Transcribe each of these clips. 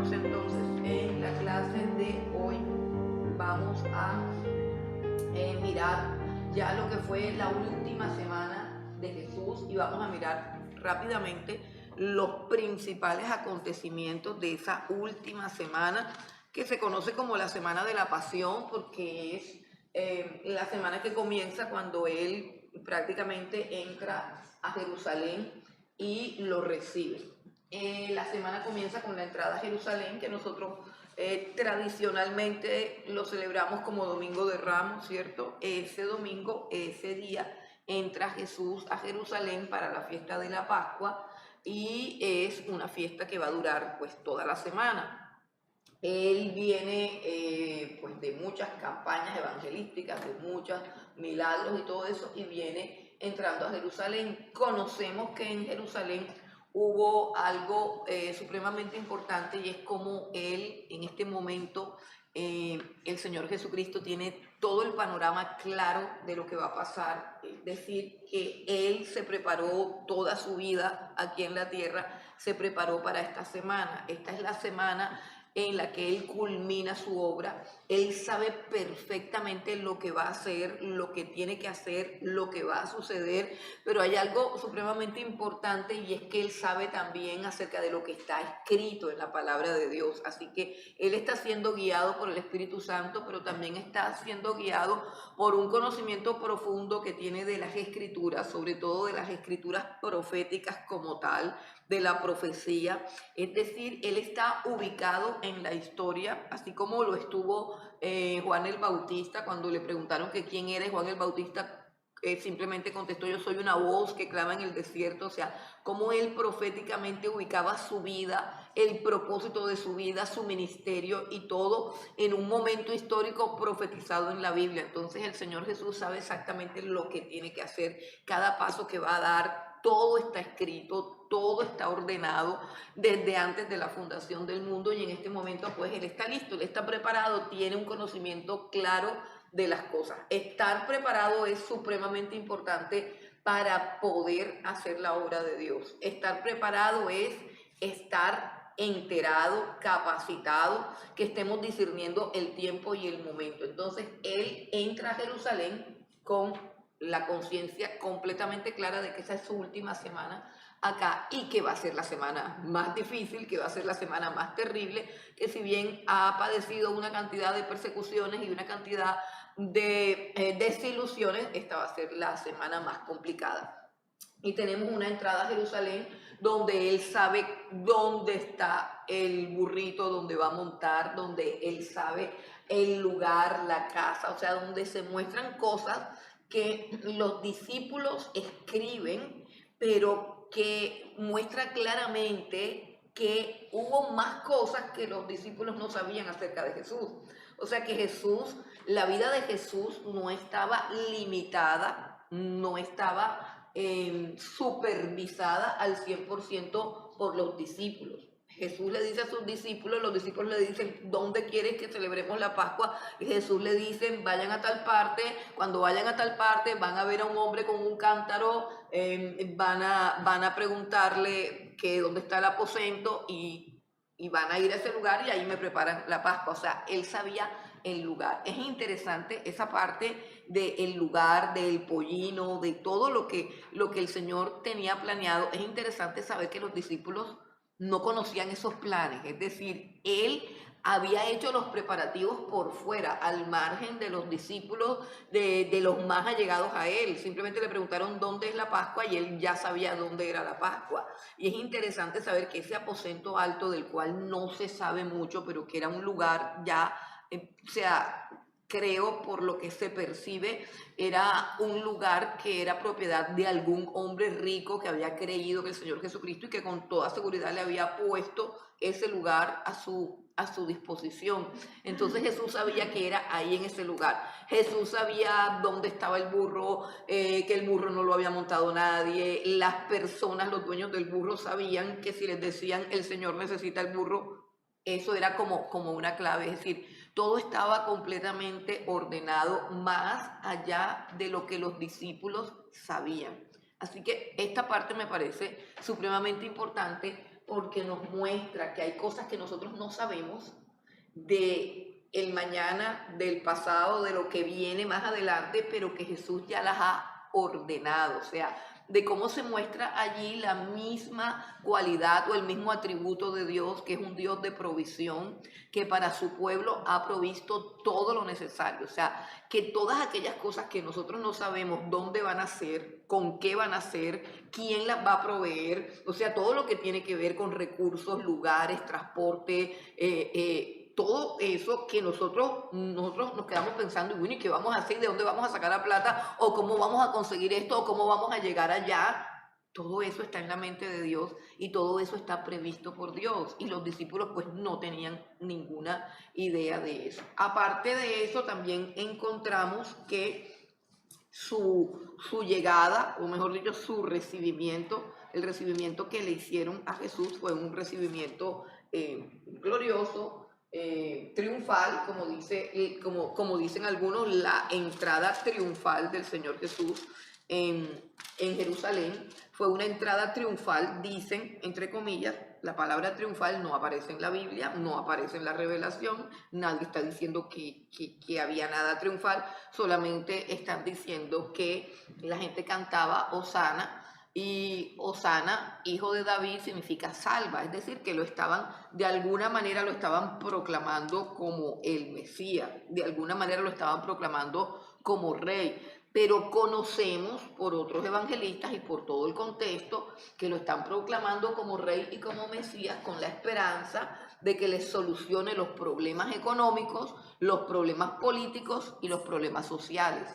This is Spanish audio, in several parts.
hermanos, entonces en la clase de hoy vamos a mirar ya lo que fue la última semana de Jesús y vamos a mirar rápidamente los principales acontecimientos de esa última semana que se conoce como la Semana de la Pasión, porque es la semana que comienza cuando él prácticamente entra a Jerusalén y lo recibe. La semana comienza con la entrada a Jerusalén, que nosotros tradicionalmente lo celebramos como Domingo de Ramos, ¿cierto? Ese domingo, ese día, entra Jesús a Jerusalén para la fiesta de la Pascua y es una fiesta que va a durar pues toda la semana. Él viene pues de muchas campañas evangelísticas, de muchos milagros y todo eso, y viene entrando a Jerusalén. Conocemos que en Jerusalén hubo algo supremamente importante, y es como él en este momento, el Señor Jesucristo tiene todo el panorama claro de lo que va a pasar. Es decir, que él se preparó toda su vida aquí en la tierra, se preparó para esta semana. Esta es la semana en la que él culmina su obra. Él sabe perfectamente lo que va a hacer, lo que tiene que hacer, lo que va a suceder, pero hay algo supremamente importante, y es que él sabe también acerca de lo que está escrito en la palabra de Dios. Así que él está siendo guiado por el Espíritu Santo, pero también está siendo guiado por un conocimiento profundo que tiene de las Escrituras, sobre todo de las Escrituras proféticas como tal, de la profecía. Es decir, él está ubicado en la historia, así como lo estuvo Juan el Bautista. Cuando le preguntaron que quién era Juan el Bautista, simplemente contestó: yo soy una voz que clama en el desierto. O sea, cómo él proféticamente ubicaba su vida, el propósito de su vida, su ministerio y todo en un momento histórico profetizado en la Biblia. Entonces el Señor Jesús sabe exactamente lo que tiene que hacer, cada paso que va a dar. Todo está escrito, todo está ordenado desde antes de la fundación del mundo, y en este momento pues él está listo, él está preparado, tiene un conocimiento claro de las cosas. Estar preparado es supremamente importante para poder hacer la obra de Dios. Estar preparado es estar enterado, capacitado, que estemos discerniendo el tiempo y el momento. Entonces él entra a Jerusalén con la conciencia completamente clara de que esa es su última semana acá, y que va a ser la semana más difícil, que va a ser la semana más terrible, que si bien ha padecido una cantidad de persecuciones y una cantidad de desilusiones, esta va a ser la semana más complicada. Y tenemos una entrada a Jerusalén donde él sabe dónde está el burrito donde va a montar, donde él sabe el lugar, la casa, o sea, donde se muestran cosas que los discípulos escriben, pero que muestra claramente que hubo más cosas que los discípulos no sabían acerca de Jesús. O sea que Jesús, la vida de Jesús no estaba limitada, no estaba supervisada al 100% por los discípulos. Jesús le dice a sus discípulos, los discípulos le dicen: ¿dónde quieres que celebremos la Pascua? Y Jesús le dice: vayan a tal parte. Cuando vayan a tal parte van a ver a un hombre con un cántaro, van a preguntarle que dónde está el aposento, y van a ir a ese lugar, y ahí me preparan la Pascua. O sea, él sabía el lugar. Es interesante esa parte del lugar, del pollino, de todo lo que el Señor tenía planeado. Es interesante saber que los discípulos no conocían esos planes. Es decir, él había hecho los preparativos por fuera, al margen de los discípulos, de los más allegados a él. Simplemente le preguntaron dónde es la Pascua, y él ya sabía dónde era la Pascua. Y es interesante saber que ese aposento alto, del cual no se sabe mucho, pero que era un lugar ya, o sea, creo por lo que se percibe, era un lugar que era propiedad de algún hombre rico que había creído en el Señor Jesucristo, y que con toda seguridad le había puesto ese lugar a su disposición. Entonces Jesús sabía que era ahí en ese lugar. Jesús sabía dónde estaba el burro, que el burro no lo había montado nadie. Las personas, los dueños del burro, sabían que si les decían: el Señor necesita el burro, eso era como una clave. Es decir, todo estaba completamente ordenado, más allá de lo que los discípulos sabían. Así que esta parte me parece supremamente importante, porque nos muestra que hay cosas que nosotros no sabemos de el mañana, del pasado, de lo que viene más adelante, pero que Jesús ya las ha ordenado, o sea, de cómo se muestra allí la misma cualidad o el mismo atributo de Dios, que es un Dios de provisión, que para su pueblo ha provisto todo lo necesario, o sea, que todas aquellas cosas que nosotros no sabemos dónde van a ser, con qué van a ser, quién las va a proveer, o sea, todo lo que tiene que ver con recursos, lugares, transporte, todo eso que nosotros nos quedamos pensando, y bueno, ¿y qué vamos a hacer? ¿De dónde vamos a sacar la plata? ¿O cómo vamos a conseguir esto? ¿O cómo vamos a llegar allá? Todo eso está en la mente de Dios y todo eso está previsto por Dios. Y los discípulos pues no tenían ninguna idea de eso. Aparte de eso, también encontramos que su llegada, o mejor dicho, su recibimiento, el recibimiento que le hicieron a Jesús fue un recibimiento glorioso, triunfal, como dicen algunos, la entrada triunfal del Señor Jesús en Jerusalén. Fue una entrada triunfal, dicen, entre comillas. La palabra triunfal no aparece en la Biblia, no aparece en la revelación, nadie está diciendo que había nada triunfal, solamente están diciendo que la gente cantaba Hosana, y Hosana, hijo de David, significa salva, es decir, que de alguna manera lo estaban proclamando como el Mesías, de alguna manera lo estaban proclamando como rey. Pero conocemos por otros evangelistas y por todo el contexto que lo están proclamando como rey y como Mesías con la esperanza de que les solucione los problemas económicos, los problemas políticos y los problemas sociales.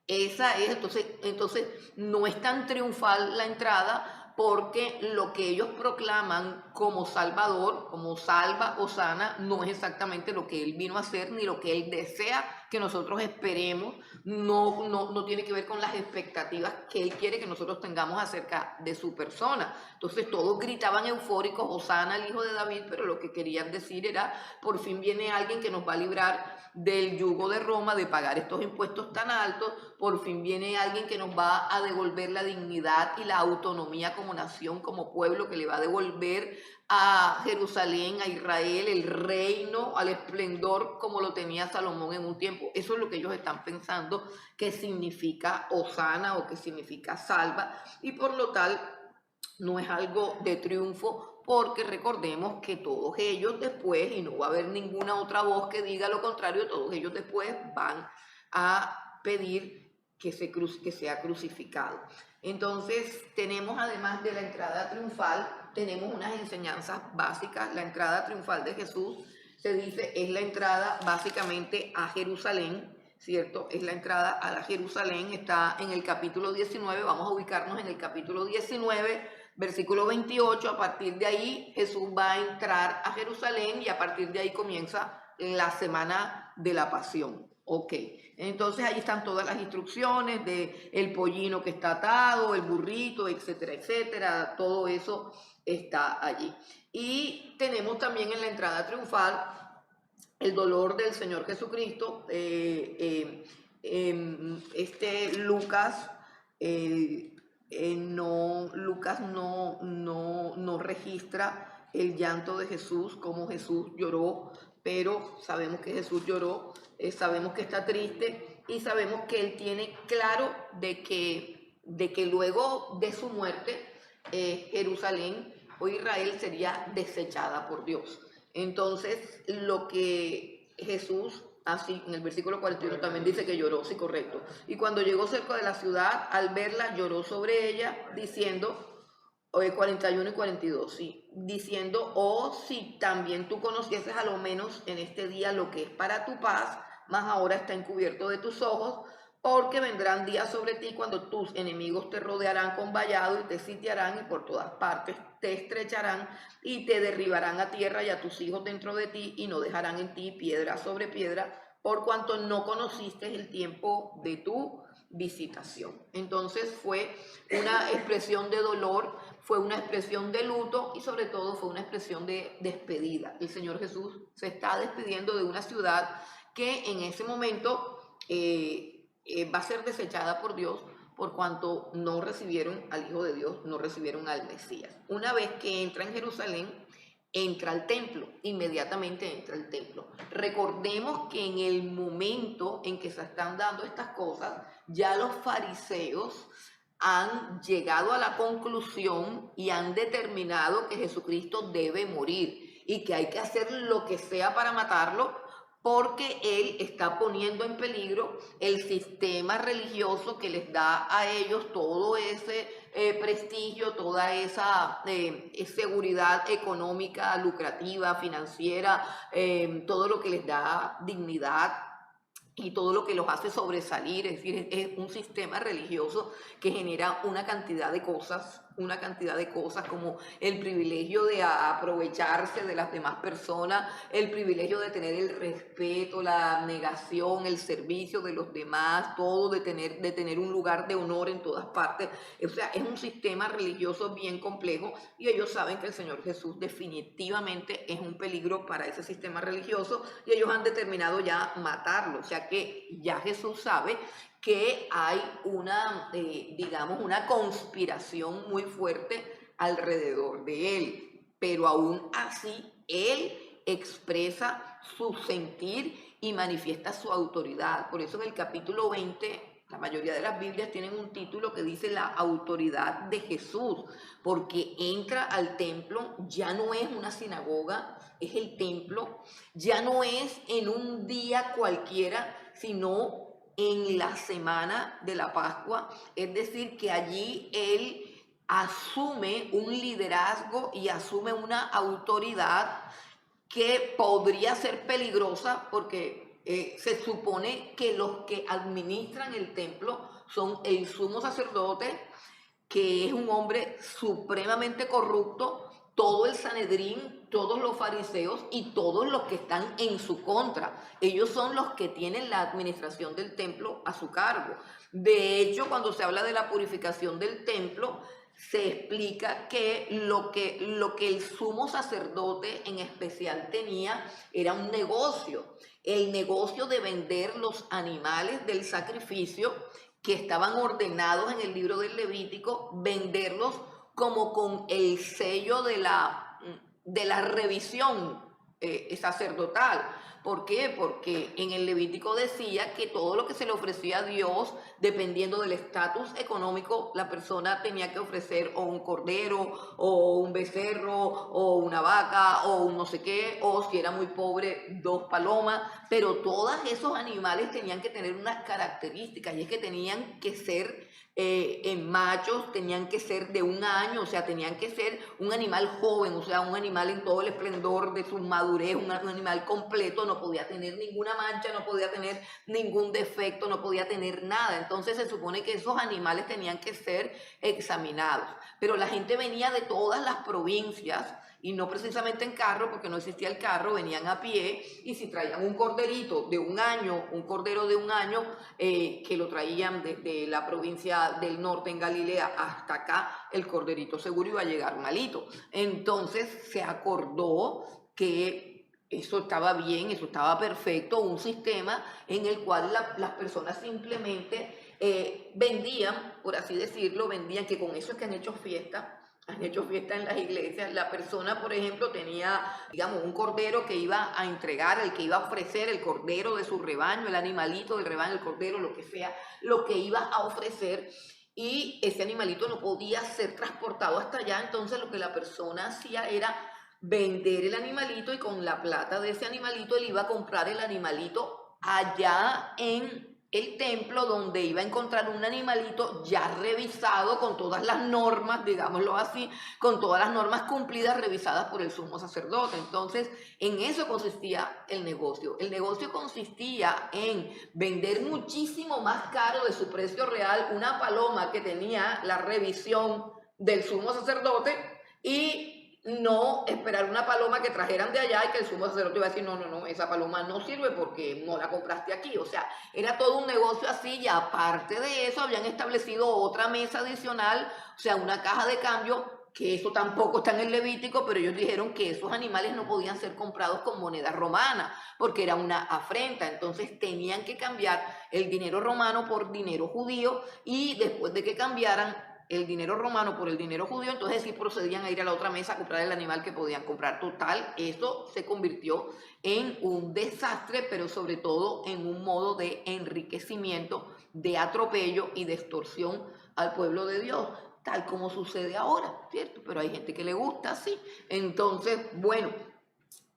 Esa es, entonces no es tan triunfal la entrada, porque lo que ellos proclaman como Salvador, como salva o sana, no es exactamente lo que Él vino a hacer ni lo que Él desea que nosotros esperemos, no tiene que ver con las expectativas que Él quiere que nosotros tengamos acerca de su persona. Entonces todos gritaban eufóricos, Hosana al hijo de David, pero lo que querían decir era, por fin viene alguien que nos va a librar del yugo de Roma, de pagar estos impuestos tan altos, por fin viene alguien que nos va a devolver la dignidad y la autonomía como nación, como pueblo, que le va a devolver a Jerusalén, a Israel, el reino, al esplendor como lo tenía Salomón en un tiempo. Eso es lo que ellos están pensando que significa Hosana o que significa salva, y por lo tal no es algo de triunfo, porque recordemos que todos ellos después, y no va a haber ninguna otra voz que diga lo contrario, todos ellos después van a pedir que sea crucificado. Entonces tenemos, además de la entrada triunfal, tenemos unas enseñanzas básicas. La entrada triunfal de Jesús, se dice, es la entrada básicamente a Jerusalén, ¿cierto? Es la entrada a la Jerusalén, está en el capítulo 19, vamos a ubicarnos en el capítulo 19, versículo 28, a partir de ahí Jesús va a entrar a Jerusalén y a partir de ahí comienza la semana de la pasión. Ok, entonces ahí están todas las instrucciones de el pollino que está atado, el burrito, etcétera, etcétera, todo eso está allí. Y tenemos también en la entrada triunfal el dolor del Señor Jesucristo. Lucas no registra el llanto de Jesús, como Jesús lloró, pero sabemos que Jesús lloró, sabemos que está triste y sabemos que Él tiene claro de que luego de su muerte Jerusalén o Israel sería desechada por Dios. Entonces, lo que Jesús, así en el versículo 41 también dice que lloró, sí, correcto. Y cuando llegó cerca de la ciudad, al verla, lloró sobre ella, diciendo, 41 y 42, sí, diciendo, oh, si también tú conocieses a lo menos en este día lo que es para tu paz, mas ahora está encubierto de tus ojos, porque vendrán días sobre ti cuando tus enemigos te rodearán con vallado y te sitiarán y por todas partes te estrecharán y te derribarán a tierra y a tus hijos dentro de ti y no dejarán en ti piedra sobre piedra, por cuanto no conociste el tiempo de tu visitación. Entonces fue una expresión de dolor, fue una expresión de luto y sobre todo fue una expresión de despedida. El Señor Jesús se está despidiendo de una ciudad que en ese momento va a ser desechada por Dios, por cuanto no recibieron al Hijo de Dios, no recibieron al Mesías. Una vez que entra en Jerusalén, entra al templo, inmediatamente entra al templo. Recordemos que en el momento en que se están dando estas cosas, ya los fariseos han llegado a la conclusión y han determinado que Jesucristo debe morir y que hay que hacer lo que sea para matarlo, porque él está poniendo en peligro el sistema religioso que les da a ellos todo ese prestigio, toda esa seguridad económica, lucrativa, financiera, todo lo que les da dignidad y todo lo que los hace sobresalir. Es decir, es un sistema religioso que genera una cantidad de cosas como el privilegio de aprovecharse de las demás personas, el privilegio de tener el respeto, la negación, el servicio de los demás, todo de tener un lugar de honor en todas partes. O sea, es un sistema religioso bien complejo y ellos saben que el Señor Jesús definitivamente es un peligro para ese sistema religioso y ellos han determinado ya matarlo. O sea que ya Jesús sabe que hay digamos, una conspiración muy fuerte alrededor de él, pero aún así él expresa su sentir y manifiesta su autoridad. Por eso en el capítulo 20, la mayoría de las Biblias tienen un título que dice la autoridad de Jesús, porque entra al templo, ya no es una sinagoga, es el templo, ya no es en un día cualquiera, sino en la semana de la Pascua, es decir, que allí él asume un liderazgo y asume una autoridad que podría ser peligrosa porque se supone que los que administran el templo son el sumo sacerdote, que es un hombre supremamente corrupto, todo el Sanedrín, todos los fariseos y todos los que están en su contra. Ellos son los que tienen la administración del templo a su cargo. De hecho, cuando se habla de la purificación del templo, se explica que lo que el sumo sacerdote en especial tenía era un negocio, el negocio de vender los animales del sacrificio que estaban ordenados en el libro del Levítico, venderlos como con el sello de la revisión sacerdotal. ¿Por qué? Porque en el Levítico decía que todo lo que se le ofrecía a Dios, dependiendo del estatus económico, la persona tenía que ofrecer o un cordero, o un becerro, o una vaca, o un no sé qué, o si era muy pobre, 2 palomas, pero todos esos animales tenían que tener unas características, y es que tenían que ser en machos, tenían que ser de 1 año, o sea, tenían que ser un animal joven, o sea, un animal en todo el esplendor de su madurez, un animal completo, no podía tener ninguna mancha, no podía tener ningún defecto, no podía tener nada. Entonces se supone que esos animales tenían que ser examinados. Pero la gente venía de todas las provincias, y no precisamente en carro, porque no existía el carro, venían a pie, y si traían un corderito de 1 año, un cordero de 1 año, que lo traían desde la provincia del norte en Galilea hasta acá, el corderito seguro iba a llegar malito. Entonces se acordó que eso estaba bien, eso estaba perfecto, un sistema en el cual las personas simplemente vendían, por así decirlo, vendían, que con eso es que han hecho fiesta en las iglesias. La persona, por ejemplo, tenía, digamos, un cordero que iba a entregar, el que iba a ofrecer el cordero de su rebaño, el animalito del rebaño, el cordero, lo que sea, lo que iba a ofrecer, y ese animalito no podía ser transportado hasta allá. Entonces lo que la persona hacía era vender el animalito, y con la plata de ese animalito él iba a comprar el animalito allá en el templo, donde iba a encontrar un animalito ya revisado con todas las normas, digámoslo así, con todas las normas cumplidas, revisadas por el sumo sacerdote. Entonces, en eso consistía el negocio. El negocio consistía en vender muchísimo más caro de su precio real una paloma que tenía la revisión del sumo sacerdote, y no esperar una paloma que trajeran de allá y que el sumo sacerdote iba a decir, no, esa paloma no sirve porque no la compraste aquí. O sea, era todo un negocio así, y aparte de eso habían establecido otra mesa adicional, o sea, una caja de cambio que eso tampoco está en el Levítico, pero ellos dijeron que esos animales no podían ser comprados con moneda romana, porque era una afrenta. Entonces tenían que cambiar el dinero romano por dinero judío, y después de que cambiaran el dinero romano por el dinero judío, entonces sí procedían a ir a la otra mesa a comprar el animal que podían comprar. Total, eso se convirtió en un desastre, pero sobre todo en un modo de enriquecimiento, de atropello y de extorsión al pueblo de Dios, tal como sucede ahora, ¿cierto? Pero hay gente que le gusta así. Entonces, bueno,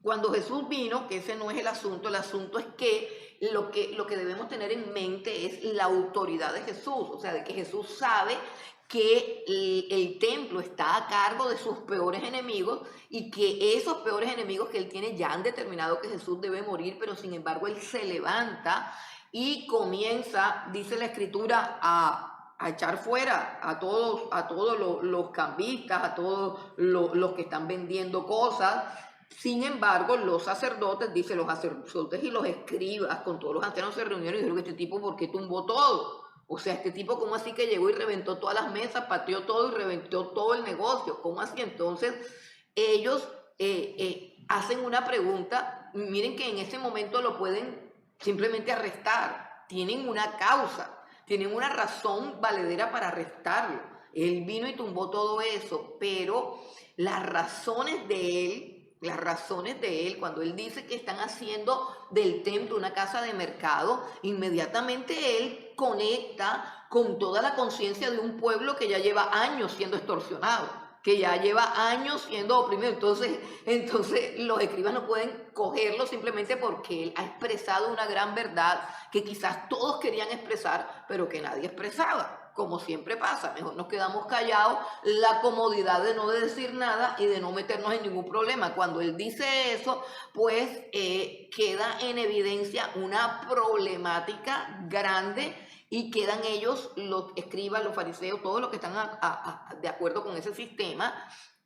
cuando Jesús vino, que ese no es el asunto es que lo que debemos tener en mente es la autoridad de Jesús, o sea, de que Jesús sabe que el templo está a cargo de sus peores enemigos, y que esos peores enemigos que él tiene ya han determinado que Jesús debe morir, pero sin embargo él se levanta y comienza, dice la Escritura, a echar fuera a todos los cambistas, a todos los que están vendiendo cosas. Sin embargo, los sacerdotes, dice, los sacerdotes y los escribas con todos los ancianos se reunieron y dijeron que este tipo, ¿por qué tumbó todo? O sea, este tipo, ¿cómo así que llegó y reventó todas las mesas, pateó todo y reventó todo el negocio? ¿Cómo así? Entonces, ellos hacen una pregunta. Miren que en ese momento lo pueden simplemente arrestar. Tienen una causa, tienen una razón valedera para arrestarlo. Él vino y tumbó todo eso, pero las razones de él, cuando él dice que están haciendo del templo una casa de mercado, inmediatamente él conecta con toda la conciencia de un pueblo que ya lleva años siendo extorsionado, que ya lleva años siendo oprimido. Entonces los escribas no pueden cogerlo simplemente porque él ha expresado una gran verdad que quizás todos querían expresar, pero que nadie expresaba. Como siempre pasa, mejor nos quedamos callados, la comodidad de no decir nada y de no meternos en ningún problema. Cuando él dice eso, pues queda en evidencia una problemática grande, y quedan ellos, los escribas, los fariseos, todos los que están de acuerdo con ese sistema,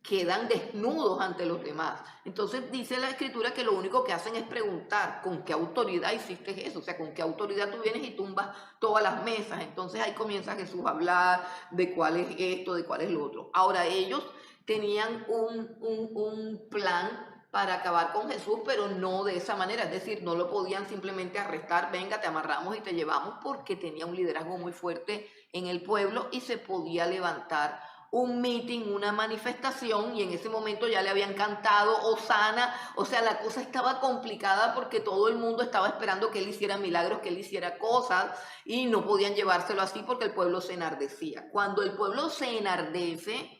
quedan desnudos ante los demás. Entonces dice la Escritura que lo único que hacen es preguntar: ¿con qué autoridad hiciste eso? O sea, ¿con qué autoridad tú vienes y tumbas todas las mesas? Entonces ahí comienza Jesús a hablar de cuál es esto, de cuál es lo otro. Ahora, ellos tenían un plan para acabar con Jesús, pero no de esa manera. Es decir, no lo podían simplemente arrestar, venga, te amarramos y te llevamos, porque tenía un liderazgo muy fuerte en el pueblo y se podía levantar un meeting, una manifestación, y en ese momento ya le habían cantado Hosana. O sea, la cosa estaba complicada porque todo el mundo estaba esperando que él hiciera milagros, que él hiciera cosas, y no podían llevárselo así porque el pueblo se enardecía. Cuando el pueblo se enardece,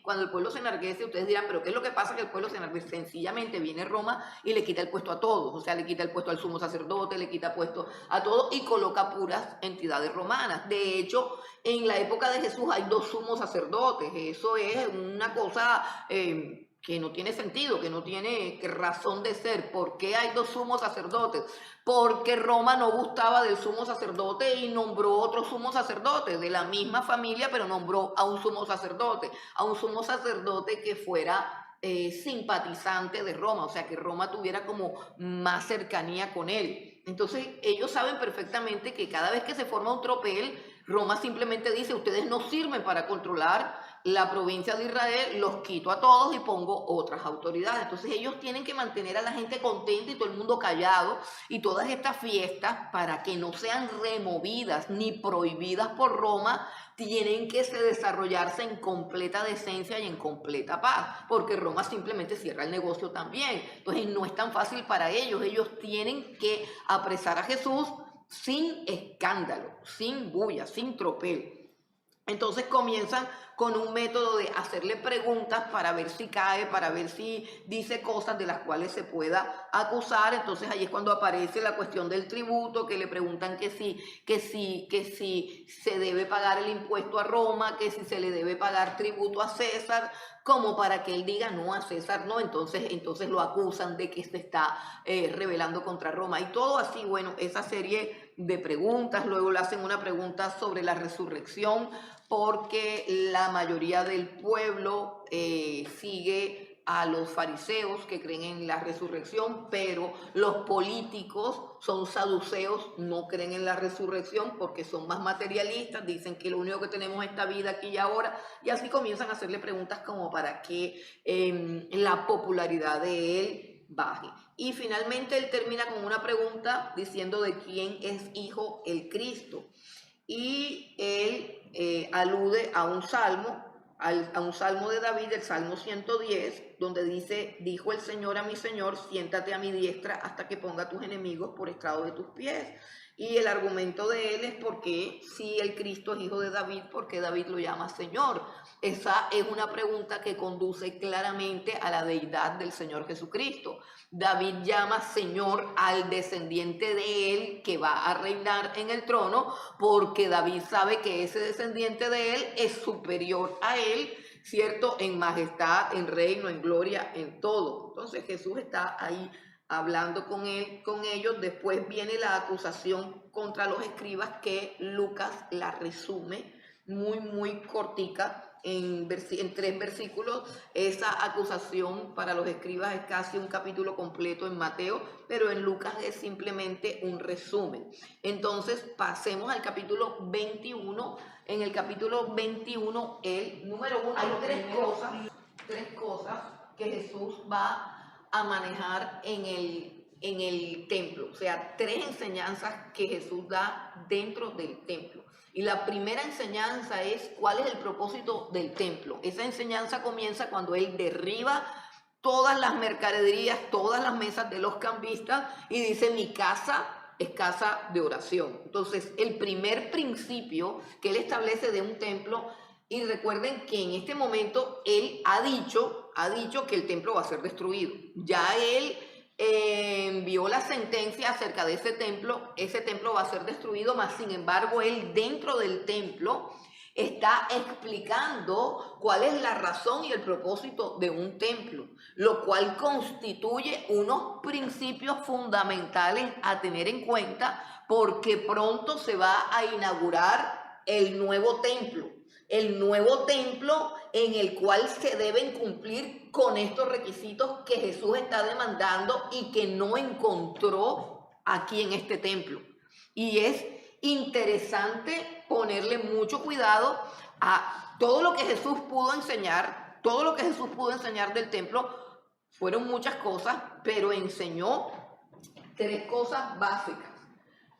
ustedes dirán, pero ¿qué es lo que pasa? Que el pueblo se enardece. Sencillamente viene Roma y le quita el puesto a todos, o sea, le quita el puesto al sumo sacerdote, le quita puesto a todos y coloca puras entidades romanas. De hecho, en la época de Jesús hay dos sumos sacerdotes. Eso es una cosa que no tiene sentido, que no tiene razón de ser. ¿Por qué hay dos sumos sacerdotes? Porque Roma no gustaba del sumo sacerdote y nombró otro sumo sacerdote de la misma familia, pero nombró a un sumo sacerdote que fuera simpatizante de Roma, o sea, que Roma tuviera como más cercanía con él. Entonces ellos saben perfectamente que cada vez que se forma un tropel, Roma simplemente dice: ustedes no sirven para controlar la provincia de Israel, los quito a todos y pongo otras autoridades. Entonces ellos tienen que mantener a la gente contenta y todo el mundo callado, y todas estas fiestas, para que no sean removidas ni prohibidas por Roma, tienen que desarrollarse en completa decencia y en completa paz, porque Roma simplemente cierra el negocio también. Entonces no es tan fácil para ellos. Ellos tienen que apresar a Jesús sin escándalo, sin bulla, sin tropel. Entonces comienzan con un método de hacerle preguntas para ver si cae, para ver si dice cosas de las cuales se pueda acusar. Entonces ahí es cuando aparece la cuestión del tributo, que le preguntan que si se debe pagar el impuesto a Roma, que si se le debe pagar tributo a César, como para que él diga no, a César no. Entonces lo acusan de que se está rebelando contra Roma y todo así. Bueno, esa serie de preguntas. Luego le hacen una pregunta sobre la resurrección, porque la mayoría del pueblo sigue a los fariseos que creen en la resurrección, pero los políticos son saduceos, no creen en la resurrección porque son más materialistas, dicen que lo único que tenemos es esta vida aquí y ahora, y así comienzan a hacerle preguntas como para que la popularidad de él baje. Y finalmente él termina con una pregunta diciendo de quién es hijo el Cristo. Y él alude a un salmo de David, el Salmo 110, donde dice: dijo el Señor a mi Señor, siéntate a mi diestra hasta que ponga a tus enemigos por estrado de tus pies. Y el argumento de él es porque si el Cristo es hijo de David, ¿por qué David lo llama Señor? Esa es una pregunta que conduce claramente a la deidad del Señor Jesucristo. David llama Señor al descendiente de él que va a reinar en el trono, porque David sabe que ese descendiente de él es superior a él, ¿cierto? En majestad, en reino, en gloria, en todo. Entonces Jesús está ahí hablando con ellos. Después viene la acusación contra los escribas, que Lucas la resume muy cortica en 3 versículos. Esa acusación para los escribas es casi un capítulo completo en Mateo, pero en Lucas es simplemente un resumen. Entonces pasemos al capítulo 21. En el capítulo 21, número 1, hay tres cosas que Jesús va a manejar en el templo. O sea, 3 enseñanzas que Jesús da dentro del templo. Y la primera enseñanza es cuál es el propósito del templo. Esa enseñanza comienza cuando él derriba todas las mercaderías, todas las mesas de los cambistas y dice: mi casa es casa de oración. Entonces, el primer principio que él establece de un templo, y recuerden que en este momento él ha dicho que el templo va a ser destruido. Ya él envió la sentencia acerca de ese templo va a ser destruido, mas sin embargo él dentro del templo está explicando cuál es la razón y el propósito de un templo, lo cual constituye unos principios fundamentales a tener en cuenta, porque pronto se va a inaugurar el nuevo templo en el cual se deben cumplir con estos requisitos que Jesús está demandando y que no encontró aquí en este templo. Y es interesante ponerle mucho cuidado a todo lo que Jesús pudo enseñar. Todo lo que Jesús pudo enseñar del templo fueron muchas cosas, pero enseñó 3 cosas básicas.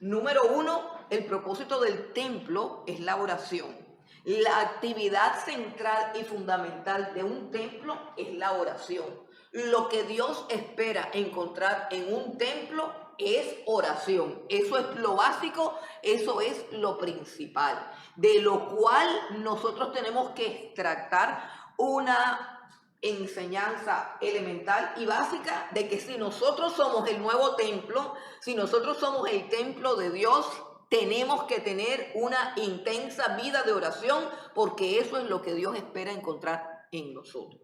Número 1, el propósito del templo es la oración. La actividad central y fundamental de un templo es la oración. Lo que Dios espera encontrar en un templo es oración. Eso es lo básico, eso es lo principal, de lo cual nosotros tenemos que extractar una enseñanza elemental y básica de que si nosotros somos el nuevo templo, si nosotros somos el templo de Dios, tenemos que tener una intensa vida de oración, porque eso es lo que Dios espera encontrar en nosotros.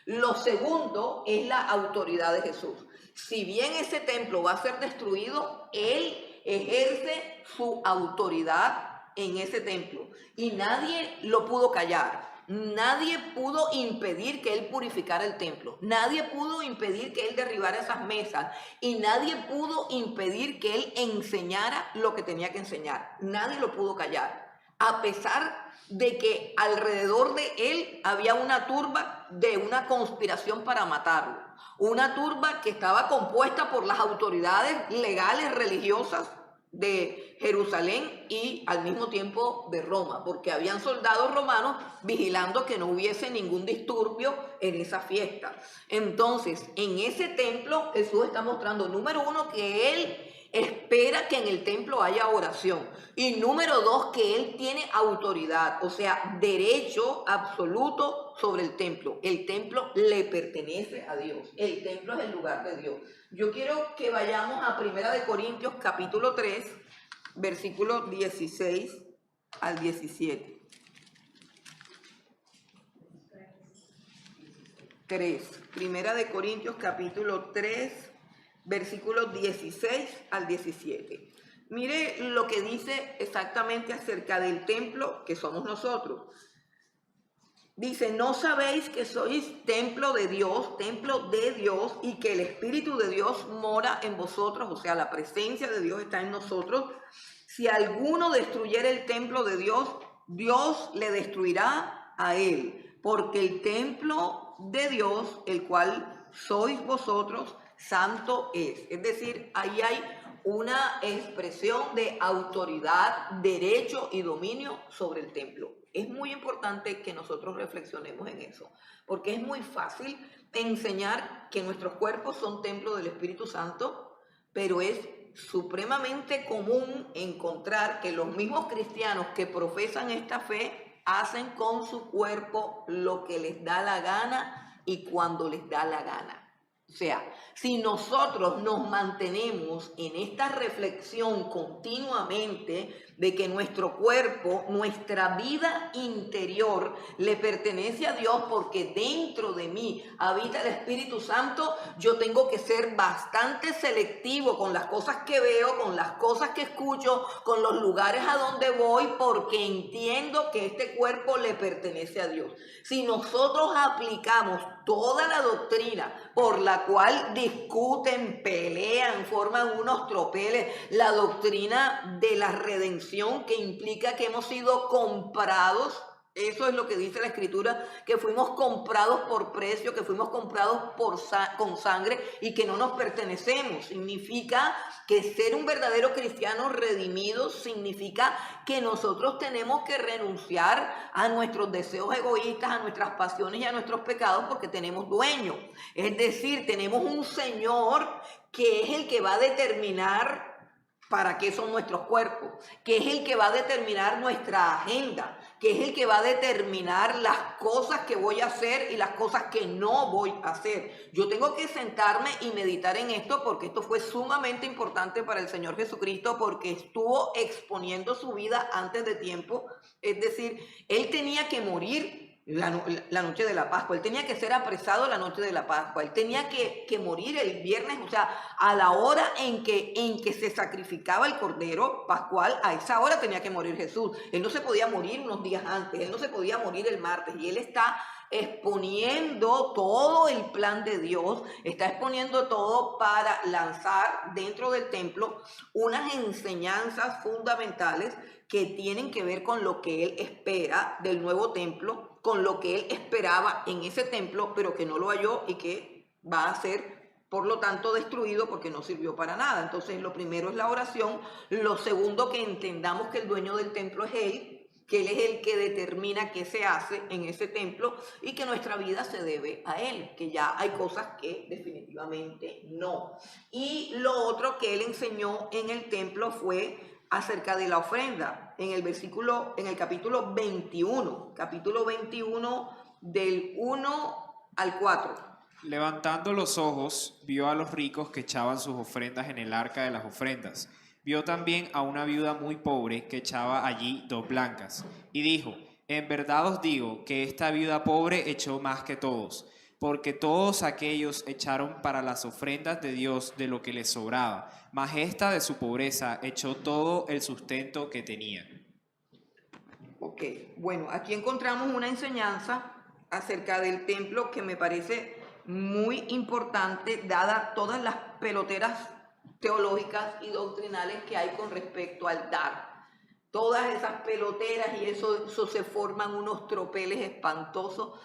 Lo segundo es la autoridad de Jesús. Si bien ese templo va a ser destruido, Él ejerce su autoridad en ese templo y nadie lo pudo callar. Nadie pudo impedir que él purificara el templo. Nadie pudo impedir que él derribara esas mesas. Y nadie pudo impedir que él enseñara lo que tenía que enseñar. Nadie lo pudo callar. A pesar de que alrededor de él había una turba de una conspiración para matarlo. Una turba que estaba compuesta por las autoridades legales religiosas de Jerusalén y al mismo tiempo de Roma, porque habían soldados romanos vigilando que no hubiese ningún disturbio en esa fiesta. Entonces, en ese templo Jesús está mostrando, número 1, que él espera que en el templo haya oración, y número 2, que él tiene autoridad, o sea, derecho absoluto sobre el templo. El templo le pertenece a Dios, el templo es el lugar de Dios. Yo quiero que vayamos a 1 Corintios capítulo 3, versículos 16 al 17. 1 Corintios capítulo 3, versículos 16 al 17. Mire lo que dice exactamente acerca del templo que somos nosotros. Dice, ¿no sabéis que sois templo de Dios, y que el Espíritu de Dios mora en vosotros? O sea, la presencia de Dios está en nosotros. Si alguno destruyera el templo de Dios, Dios le destruirá a él, porque el templo de Dios, el cual sois vosotros, santo es. Es decir, ahí hay una expresión de autoridad, derecho y dominio sobre el templo. Es muy importante que nosotros reflexionemos en eso, porque es muy fácil enseñar que nuestros cuerpos son templo del Espíritu Santo, pero es supremamente común encontrar que los mismos cristianos que profesan esta fe hacen con su cuerpo lo que les da la gana y cuando les da la gana. O sea, si nosotros nos mantenemos en esta reflexión continuamente de que nuestro cuerpo, nuestra vida interior le pertenece a Dios porque dentro de mí habita el Espíritu Santo, yo tengo que ser bastante selectivo con las cosas que veo, con las cosas que escucho, con los lugares a donde voy, porque entiendo que este cuerpo le pertenece a Dios. Si nosotros aplicamos toda la doctrina por la cual discuten, pelean, forman unos tropeles, la doctrina de la redención, que implica que hemos sido comprados, eso es lo que dice la Escritura, que fuimos comprados por precio, que fuimos comprados con sangre y que no nos pertenecemos. Significa que ser un verdadero cristiano redimido significa que nosotros tenemos que renunciar a nuestros deseos egoístas, a nuestras pasiones y a nuestros pecados, porque tenemos dueño. Es decir, tenemos un Señor que es el que va a determinar para qué son nuestros cuerpos, que es el que va a determinar nuestra agenda, que es el que va a determinar las cosas que voy a hacer y las cosas que no voy a hacer. Yo tengo que sentarme y meditar en esto, porque esto fue sumamente importante para el Señor Jesucristo, porque estuvo exponiendo su vida antes de tiempo. Es decir, Él tenía que morir la noche de la Pascua, Él tenía que ser apresado la noche de la Pascua, Él tenía que morir el viernes, o sea, a la hora en que se sacrificaba el cordero pascual, a esa hora tenía que morir Jesús. Él no se podía morir unos días antes, Él no se podía morir el martes, y Él está exponiendo todo el plan de Dios, está exponiendo todo para lanzar dentro del templo unas enseñanzas fundamentales que tienen que ver con lo que Él espera del nuevo templo, con lo que Él esperaba en ese templo, pero que no lo halló y que va a ser, por lo tanto, destruido porque no sirvió para nada. Entonces, lo primero es la oración. Lo segundo, que entendamos que el dueño del templo es Él, que Él es el que determina qué se hace en ese templo y que nuestra vida se debe a Él, que ya hay cosas que definitivamente no. Y lo otro que Él enseñó en el templo fue acerca de la ofrenda, en el capítulo 21 del 1 al 4. Levantando los ojos, vio a los ricos que echaban sus ofrendas en el arca de las ofrendas. Vio también a una viuda muy pobre que echaba allí 2 blancas. Y dijo, en verdad os digo que esta viuda pobre echó más que todos, porque todos aquellos echaron para las ofrendas de Dios de lo que les sobraba, mas esta de su pobreza echó todo el sustento que tenía. Ok, bueno, aquí encontramos una enseñanza acerca del templo que me parece muy importante, dada todas las peloteras teológicas y doctrinales que hay con respecto al dar. Todas esas peloteras y eso se forman unos tropeles espantosos.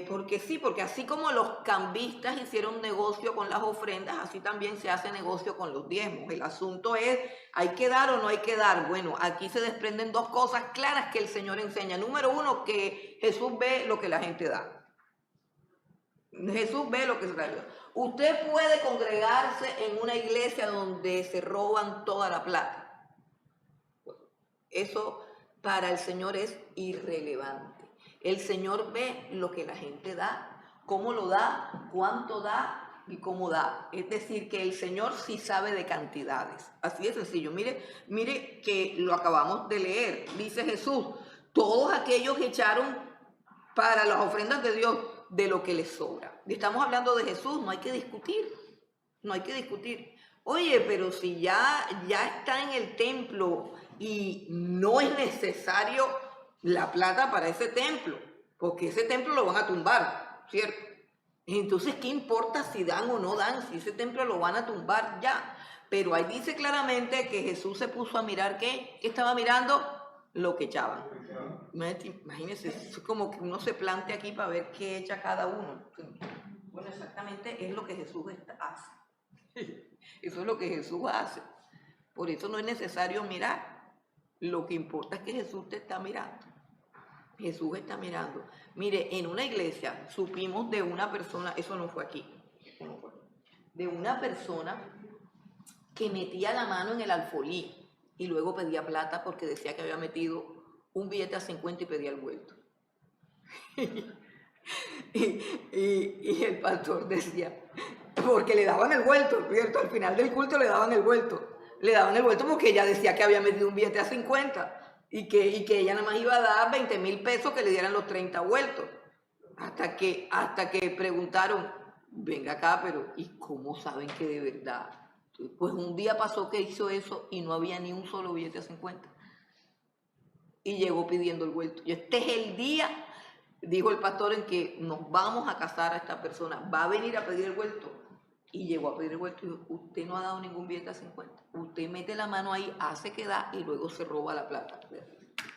Porque así como los cambistas hicieron negocio con las ofrendas, así también se hace negocio con los diezmos. El asunto es, ¿hay que dar o no hay que dar? Bueno, aquí se desprenden 2 cosas claras que el Señor enseña. Número 1, que Jesús ve lo que la gente da. Jesús ve lo que se da. Usted puede congregarse en una iglesia donde se roban toda la plata. Eso para el Señor es irrelevante. El Señor ve lo que la gente da, cómo lo da, cuánto da y cómo da. Es decir, que el Señor sí sabe de cantidades. Así de sencillo. Mire que lo acabamos de leer. Dice Jesús, todos aquellos echaron para las ofrendas de Dios de lo que les sobra. Y estamos hablando de Jesús, no hay que discutir. No hay que discutir. Oye, pero si ya está en el templo y no es necesario la plata para ese templo. porque ese templo lo van a tumbar, ¿cierto? Entonces, ¿qué importa si dan o no dan? Si ese templo lo van a tumbar ya. Pero ahí dice claramente que Jesús se puso a mirar, ¿qué? ¿Qué estaba mirando? Lo que echaban. Imagínense, es como que uno se plantea aquí para ver qué echa cada uno. Bueno, exactamente es lo que Jesús hace. Eso es lo que Jesús hace. Por eso no es necesario mirar. Lo que importa es que Jesús te está mirando. Jesús está mirando. Mire, en una iglesia supimos de una persona, eso no fue aquí, de una persona que metía la mano en el alfolí y luego pedía plata porque decía que había metido un billete a 50 y pedía el vuelto. y el pastor decía, porque le daban el vuelto, ¿cierto? Al final del culto le daban el vuelto. Le daban el vuelto porque ella decía que había metido un billete a 50 y que ella nada más iba a dar 20,000 pesos que le dieran los 30 vueltos. Hasta que preguntaron, venga acá, pero ¿y cómo saben que de verdad? Pues un día pasó que hizo eso y no había ni un solo billete a 50. Y llegó pidiendo el vuelto. Y este es el día, dijo el pastor, en que nos vamos a casar a esta persona. Va a venir a pedir el vuelto. Y llegó a pedir el vuelto y dijo, usted no ha dado ningún billete a 50. Usted mete la mano ahí, hace que da y luego se roba la plata.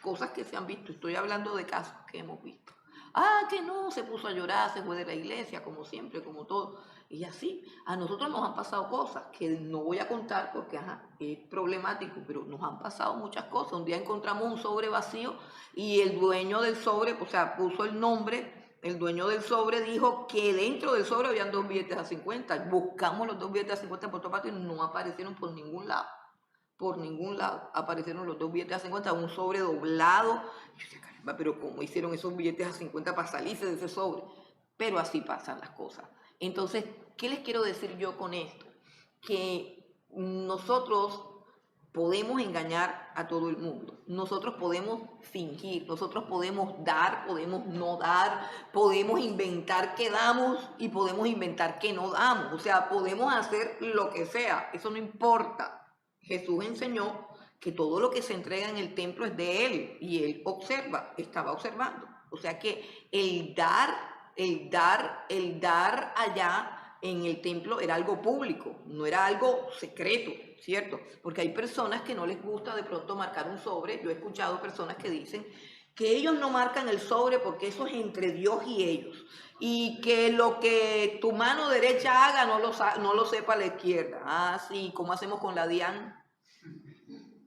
Cosas que se han visto. Estoy hablando de casos que hemos visto. Ah, que no, se puso a llorar, se fue de la iglesia, como siempre, como todo. Y así, a nosotros nos han pasado cosas que no voy a contar porque es problemático, pero nos han pasado muchas cosas. Un día encontramos un sobre vacío y el dueño del sobre, o sea, puso el nombre, el dueño del sobre dijo que dentro del sobre habían 2 billetes a 50. Buscamos los 2 billetes a 50 por todas partes y no aparecieron por ningún lado. Por ningún lado aparecieron los 2 billetes a 50, un sobre doblado. Yo decía, caramba, pero ¿cómo hicieron esos billetes a 50 para salirse de ese sobre? Pero así pasan las cosas. Entonces, ¿qué les quiero decir yo con esto? Que nosotros podemos engañar a todo el mundo. Nosotros podemos fingir, nosotros podemos dar, podemos no dar, podemos inventar que damos y podemos inventar que no damos. O sea, podemos hacer lo que sea, eso no importa. Jesús enseñó que todo lo que se entrega en el templo es de él y él estaba observando. O sea que el dar allá en el templo era algo público, no era algo secreto, ¿cierto? Porque hay personas que no les gusta de pronto marcar un sobre. Yo he escuchado personas que dicen que ellos no marcan el sobre porque eso es entre Dios y ellos. Y que lo que tu mano derecha haga no lo sepa la izquierda. Ah, sí, ¿cómo hacemos con la DIAN?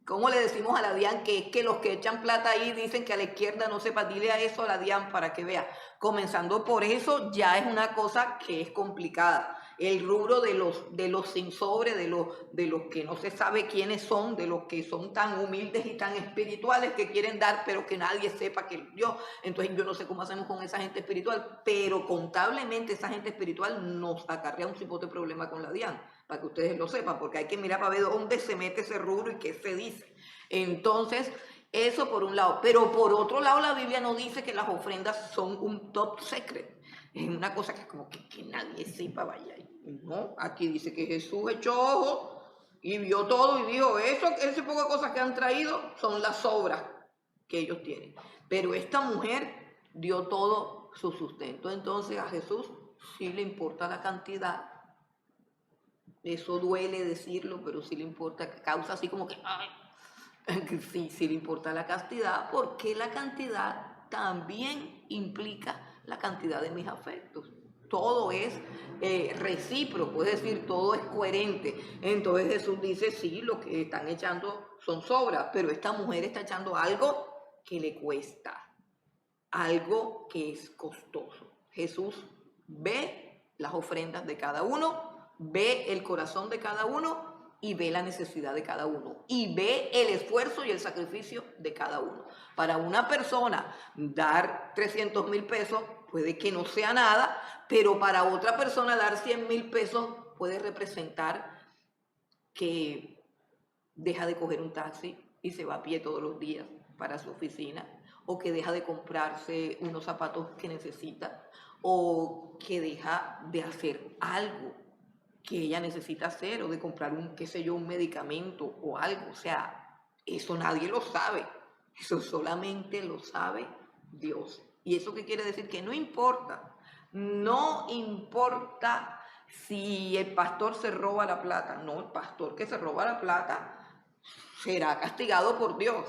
¿Cómo le decimos a la DIAN que los que echan plata ahí dicen que a la izquierda no sepa? Dile a eso a la DIAN para que vea. Comenzando por eso ya es una cosa que es complicada. El rubro de los sin sobre, de los que no se sabe quiénes son, de los que son tan humildes y tan espirituales que quieren dar, pero que nadie sepa que Dios. Entonces yo no sé cómo hacemos con esa gente espiritual, pero contablemente esa gente espiritual nos acarrea un cipote problema con la DIAN, para que ustedes lo sepan, porque hay que mirar para ver dónde se mete ese rubro y qué se dice. Entonces, eso por un lado. Pero por otro lado, la Biblia no dice que las ofrendas son un top secret. Es una cosa que es como que nadie sepa, vaya. No, aquí dice que Jesús echó ojo y vio todo y dijo, ese poco de cosas que han traído son las sobras que ellos tienen. Pero esta mujer dio todo su sustento. Entonces a Jesús sí le importa la cantidad. Eso duele decirlo, pero sí le importa, que causa así como que, ay, sí le importa la cantidad, porque la cantidad también implica la cantidad de mis afectos. Todo es recíproco, es decir, todo es coherente. Entonces Jesús dice, sí, lo que están echando son sobras, pero esta mujer está echando algo que le cuesta, algo que es costoso. Jesús ve las ofrendas de cada uno, ve el corazón de cada uno y ve la necesidad de cada uno y ve el esfuerzo y el sacrificio de cada uno. Para una persona dar 300,000 pesos puede que no sea nada, pero para otra persona dar 100,000 pesos puede representar que deja de coger un taxi y se va a pie todos los días para su oficina, o que deja de comprarse unos zapatos que necesita, o que deja de hacer algo que ella necesita hacer, o de comprar un medicamento o algo. O sea, eso nadie lo sabe, eso solamente lo sabe Dios. ¿Y eso qué quiere decir? Que no importa si el pastor se roba la plata. No, el pastor que se roba la plata será castigado por Dios.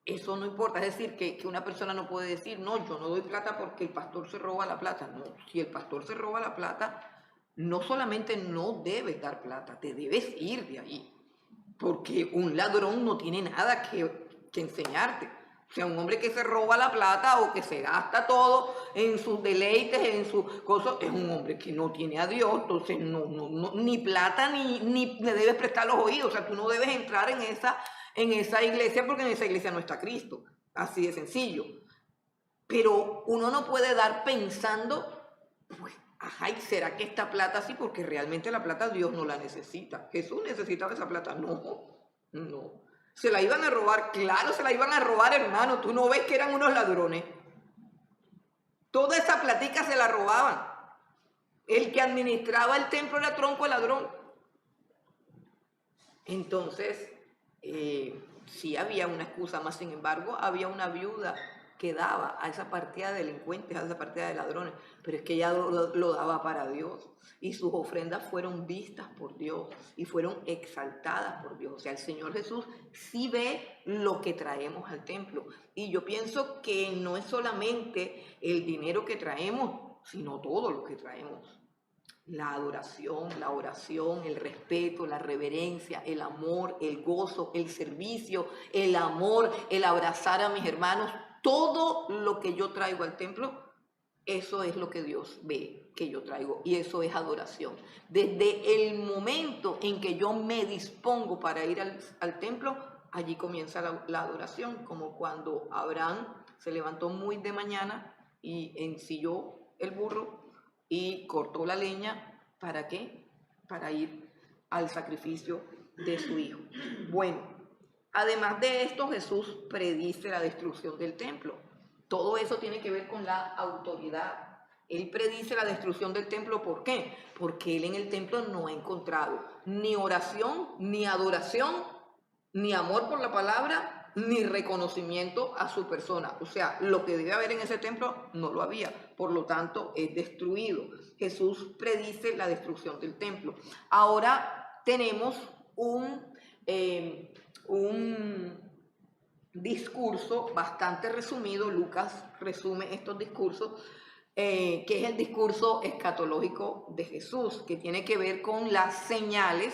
Eso no importa, es decir, que una persona no puede decir, no, yo no doy plata porque el pastor se roba la plata. No, si el pastor se roba la plata, no solamente no debes dar plata, te debes ir de ahí, porque un ladrón no tiene nada que enseñarte. O sea, un hombre que se roba la plata o que se gasta todo en sus deleites, en sus cosas, es un hombre que no tiene a Dios, entonces ni plata ni le debes prestar los oídos. O sea, tú no debes entrar en esa iglesia porque en esa iglesia no está Cristo. Así de sencillo. Pero uno no puede dar pensando, pues, ajá, ¿y será que esta plata sí? Porque realmente la plata Dios no la necesita. Jesús necesitaba esa plata. No. Se la iban a robar, claro, se la iban a robar, hermano. Tú no ves que eran unos ladrones. Toda esa platica se la robaban. El que administraba el templo era tronco de ladrón. Entonces, sí había una excusa, más sin embargo, había una viuda que daba a esa partida de delincuentes, a esa partida de ladrones, pero es que ella lo daba para Dios y sus ofrendas fueron vistas por Dios y fueron exaltadas por Dios. O sea, el Señor Jesús sí ve lo que traemos al templo, y yo pienso que no es solamente el dinero que traemos, sino todo lo que traemos. La adoración, la oración, el respeto, la reverencia, el amor, el gozo, el servicio, el amor, el abrazar a mis hermanos, todo lo que yo traigo al templo, eso es lo que Dios ve que yo traigo, y eso es adoración. Desde el momento en que yo me dispongo para ir al templo, allí comienza la adoración, como cuando Abraham se levantó muy de mañana y ensilló el burro y cortó la leña. ¿Para qué? Para ir al sacrificio de su hijo. Bueno, además de esto, Jesús predice la destrucción del templo. Todo eso tiene que ver con la autoridad. Él predice la destrucción del templo. ¿Por qué? Porque él en el templo no ha encontrado ni oración, ni adoración, ni amor por la palabra, ni reconocimiento a su persona. O sea, lo que debe haber en ese templo no lo había. Por lo tanto, es destruido. Jesús predice la destrucción del templo. Ahora tenemos un discurso bastante resumido. Lucas resume estos discursos, que es el discurso escatológico de Jesús, que tiene que ver con las señales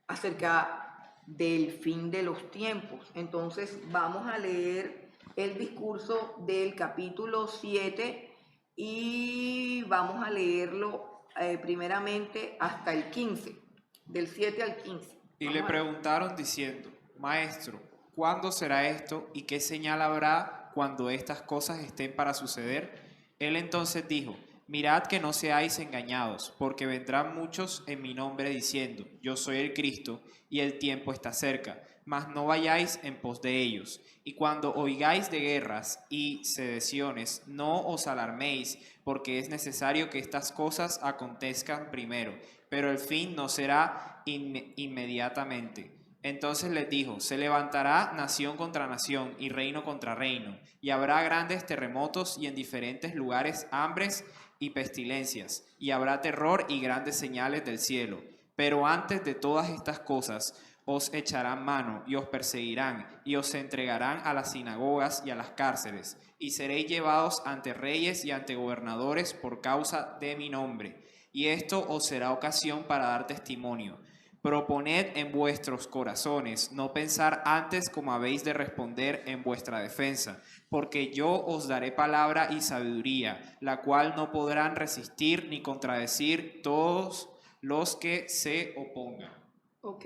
acerca del fin de los tiempos. Entonces vamos a leer el discurso del capítulo 7 y vamos a leerlo primeramente hasta el 15, del 7 al 15. Y le preguntaron diciendo, Maestro, ¿cuándo será esto y qué señal habrá cuando estas cosas estén para suceder? Él entonces dijo, mirad que no seáis engañados, porque vendrán muchos en mi nombre diciendo, yo soy el Cristo, y el tiempo está cerca, mas no vayáis en pos de ellos. Y cuando oigáis de guerras y sediciones, no os alarméis, porque es necesario que estas cosas acontezcan primero, pero el fin no será inmediatamente. Entonces les dijo, se levantará nación contra nación y reino contra reino, y habrá grandes terremotos y en diferentes lugares hambres y pestilencias, y habrá terror y grandes señales del cielo. Pero antes de todas estas cosas os echarán mano y os perseguirán y os entregarán a las sinagogas y a las cárceles, y seréis llevados ante reyes y ante gobernadores por causa de mi nombre, y esto os será ocasión para dar testimonio. Proponed en vuestros corazones no pensar antes como habéis de responder en vuestra defensa, porque yo os daré palabra y sabiduría, la cual no podrán resistir ni contradecir todos los que se opongan. Ok,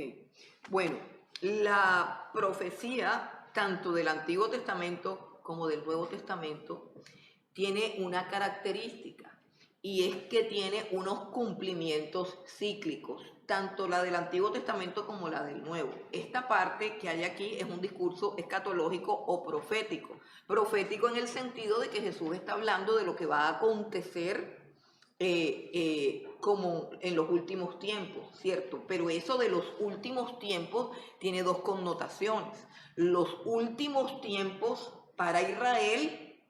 bueno, la profecía tanto del Antiguo Testamento como del Nuevo Testamento tiene una característica, y es que tiene unos cumplimientos cíclicos, tanto la del Antiguo Testamento como la del Nuevo. Esta parte que hay aquí es un discurso escatológico o profético. Profético en el sentido de que Jesús está hablando de lo que va a acontecer como en los últimos tiempos, ¿cierto? Pero eso de los últimos tiempos tiene dos connotaciones. Los últimos tiempos para Israel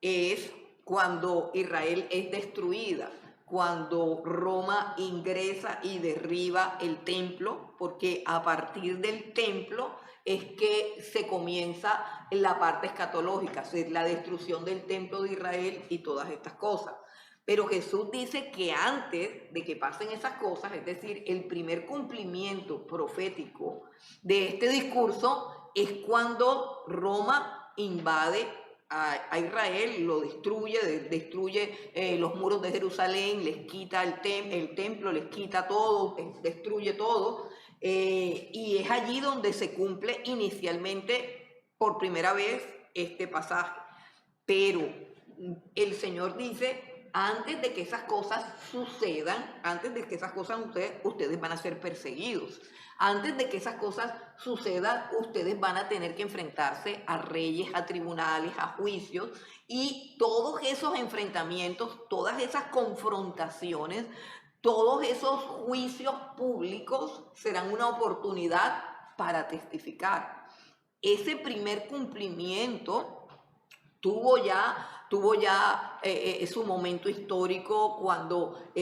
es cuando Israel es destruida, cuando Roma ingresa y derriba el templo, porque a partir del templo es que se comienza la parte escatológica, la destrucción del templo de Israel y todas estas cosas. Pero Jesús dice que antes de que pasen esas cosas, es decir, el primer cumplimiento profético de este discurso es cuando Roma invade a Israel, lo destruye los muros de Jerusalén, les quita el templo, les quita todo, destruye todo. Y es allí donde se cumple inicialmente por primera vez este pasaje. Pero el Señor dice, antes de que esas cosas sucedan, ustedes van a ser perseguidos. Antes de que esas cosas sucedan, ustedes van a tener que enfrentarse a reyes, a tribunales, a juicios, y todos esos enfrentamientos, todas esas confrontaciones, todos esos juicios públicos serán una oportunidad para testificar. Ese primer cumplimiento tuvo ya su momento histórico cuando